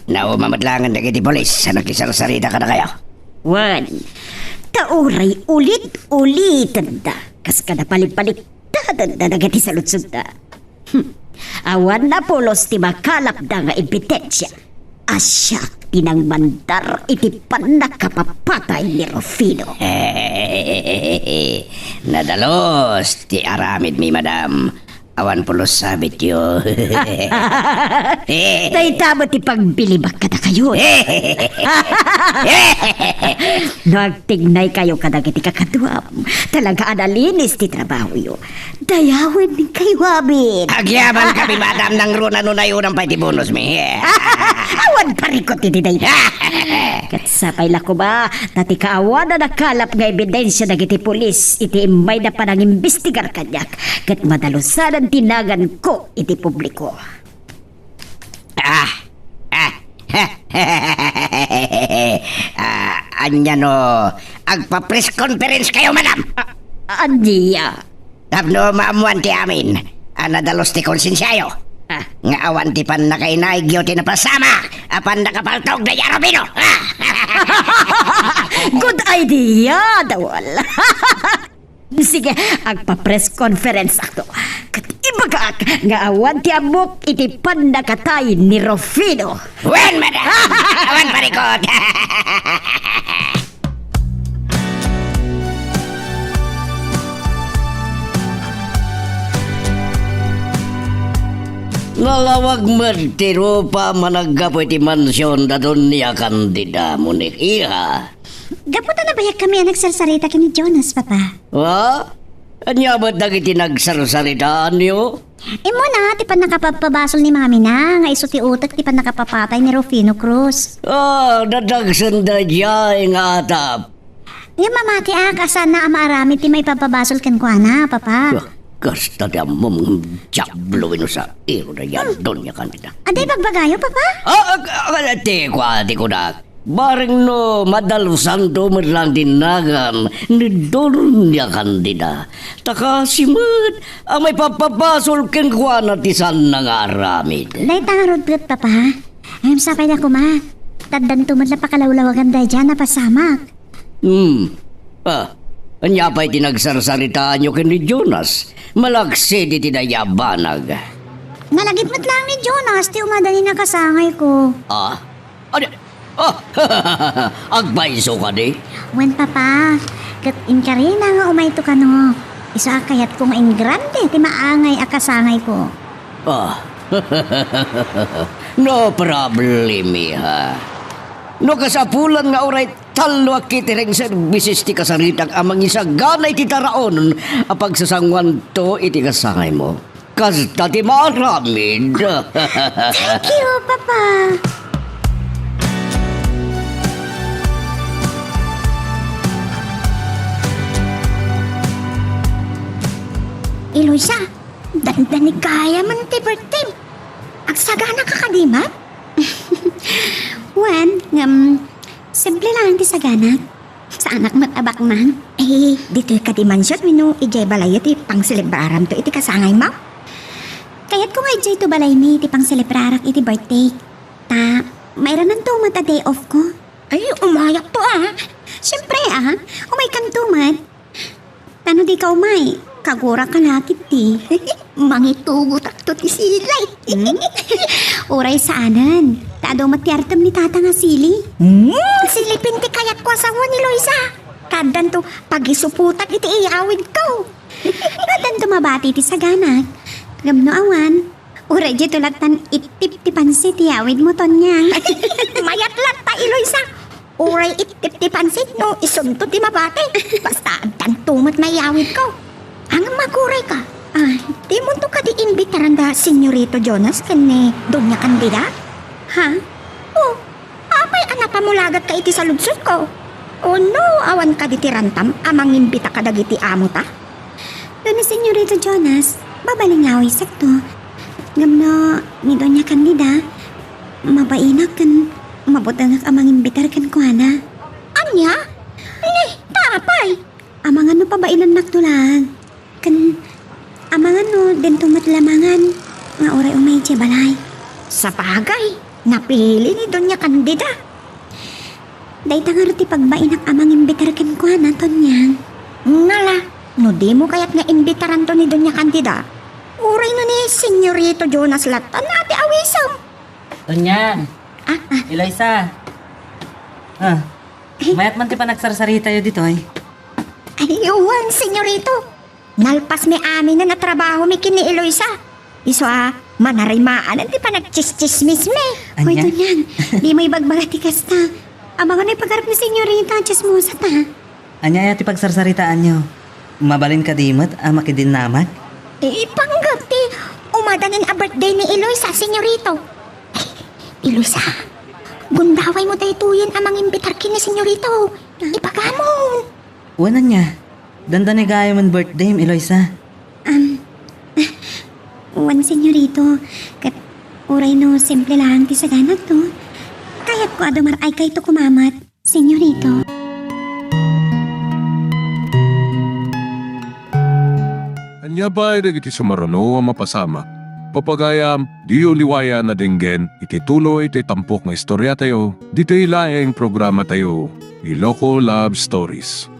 Naumamadlangan na kiti polis sa nakisarsarita ka na kayo. Wan, tauray ulit-ulitan da. Kas ka na palipalitan da nagati sa lutsud da. Awan na pulos ti makalap da nga ebidensya. Asya tinang mandar iti panakapapatay ni Rufino. Nadalos ti aramid mi madam. Awan pulos sabit yo. Tay tama ti pagbilibak ka na kayo. Nagtignay kayo kadagiti kakatuam. Talaga analinis ti trabaho yo. Dayawin ni kayo amin. Agyaman kami madam ng runa nunay unang pa iti bonus mi. Awan parikot ti diday. Katsapay lako ba? Tati kaawan na nakalap nga ebidensya na iti pulis. Iti imay na panang imbestigar kanyak. Kat madalusan tinagan ko iti publiko. Anya no, agpa-press conference kayo, madam. Anya. Tapno maamuan ti amin. Anadalos ti konsensyayo. Nga awan ti pan na kay naigyo ti napasama. Apan nakapaltog na yarabino. Good idea, dawal. Sige, agpa-press conference ako. Kat ibagak nga awan ti amok iti pandakatay ni Rufino. Wen, madam. Awan parikot. Nalawag mertiro pa managapoy ti mansyon da doon niya kandida mo ni Iha. Gaputa na bayak kami ang nagsarsarita kini Jonas, Papa. Ha? Anya ba't nagiti nagsarsaritaan niyo? Imo na, ti pa nakapapabasol ni Mami na, nga iso ti utak ti pa nakapapatay ni Rufino Cruz. Dadagsan da diya nga atap. Yung mamati asan na amarami ti may papabasol kan ko na, Papa. Kasta di amom jablo ino sa iro na yan doon niya kandida. Aday bagbagayo, Papa? Ti ko na. Bareng no madalusan do merlang dinagan ni doon niya kandida. Taka simut, may papapasol ken kwa na tisan na nga aramid. Day tangarod bret, Papa. Ayam sapay na ko, Ma. Taddan tumad na pakalawlawagan day dyan na pasamak. Anya pa'y tinagsarsaritaan nyo ken ni Jonas. Malagsi di tinayabanag. Nalagipmat lang ni Jonas, ti umadali na kasangay ko. Agbayso ka di? Wen, Papa. Kat inkarina nga umayto ka no. Isa kayat kong ingrande, ti maangay akasangay ko. No problem, Iha. No kasapulan nga oray talo akitireng services ti kasaritang amang isaganay ti taraon apag sasangwan to iti kasangay mo. Kasta ti maramid. Thank you, Papa. Eloisa, dandanig kaya man ti birthday. Agsagana ka kadimat? Wan, simple lang ti sagana. Sa anak matabak man. Dito ka di mansyon, mino ijay balay iti pang selebraram to iti kasangay mo. Kaya't ko nga ijay to balay mi iti pang selebrarak iti birthday. Ta, mayroon ng tumat a day off ko. Ay, umayak to Siyempre umay kang tumat. Tano di ka umay? Kagura ka lakit ti. Mangitugot to ti silay. Uray saanan. Taadaw matiyartam ni tata nga sili. Silipin ti kayat ko asawa ni Loisa. Kadan to pagisuputak iti iyawid ko. Kadan to mabati ti sagana. Gamno awan. Uray di tulatan itip ti pansit iyawid mo ton niya. Mayat lang ta Loisa. Uray itip ti pansit no isunto ti mabati. Basta ang tumat may iyawid ko. Ang maguray ka. Di mo to ka di imbitaran da Senyorito Jonas kani doon niya kandida? Ha? Apay anak pa mo lagat ka iti sa ludsod ko. No, awan ka di tirantam amang imbita ka dagiti amo ta? Doon ni Senyorito Jonas, babalingaw sakto. Gamno, ni doon niya kandida, mabainak kan, mabutangak amang imbitar kan kuana. Anya? Tapay! Amang ano pa bailan naktulang? Kan, amang ano, din tumatlamangan. Nga oray umay siya balay. Sa bagay, napili ni Donya Candida. Day tangar ti pagbainak amang imbitar ken ko na ton niyan. Ngala, no di mo kaya't nga imbitaran to ni Donya Candida. Uray no ni Senyorito Jonas latan na ati awisam. Tonyang. Eloisa. Mayat man ti pa nagsarsarita yo dito ay. Ayuwan, Senyorito. Nalpas mi amin na natrabaho mi kini Eloisa. Iso manarimaan ang di pa nagchis-chismis me. Hoy, Anya? Tonyang, di mo ibagbagati kasta. Abangan na ipagharap ni Senyorita, chismosa ta. Anya ya ti pagsarsaritaan nyo. Mabalin ka dimot, makidin naman. Ipanggap ti umadanin a birthday ni Eloisa, Senyorito. Eloisa, gundaway mo tayo tuyin amang imbitar kini Senyorito. Ipagamon. Wala niya. Dandan gayo man birthday, Eloisa. Wan Senyorito, kat uray no simple lang ti sagana to. Kayat Kuado maray kay to kumamat, senyorito. Anya ba iti sumarano ang mapasama? Papagayam, di uliwaya na dinggen, iti tuloy iti tampok nga istorya tayo, dito ilaeng programa tayo, Iloko Love Stories.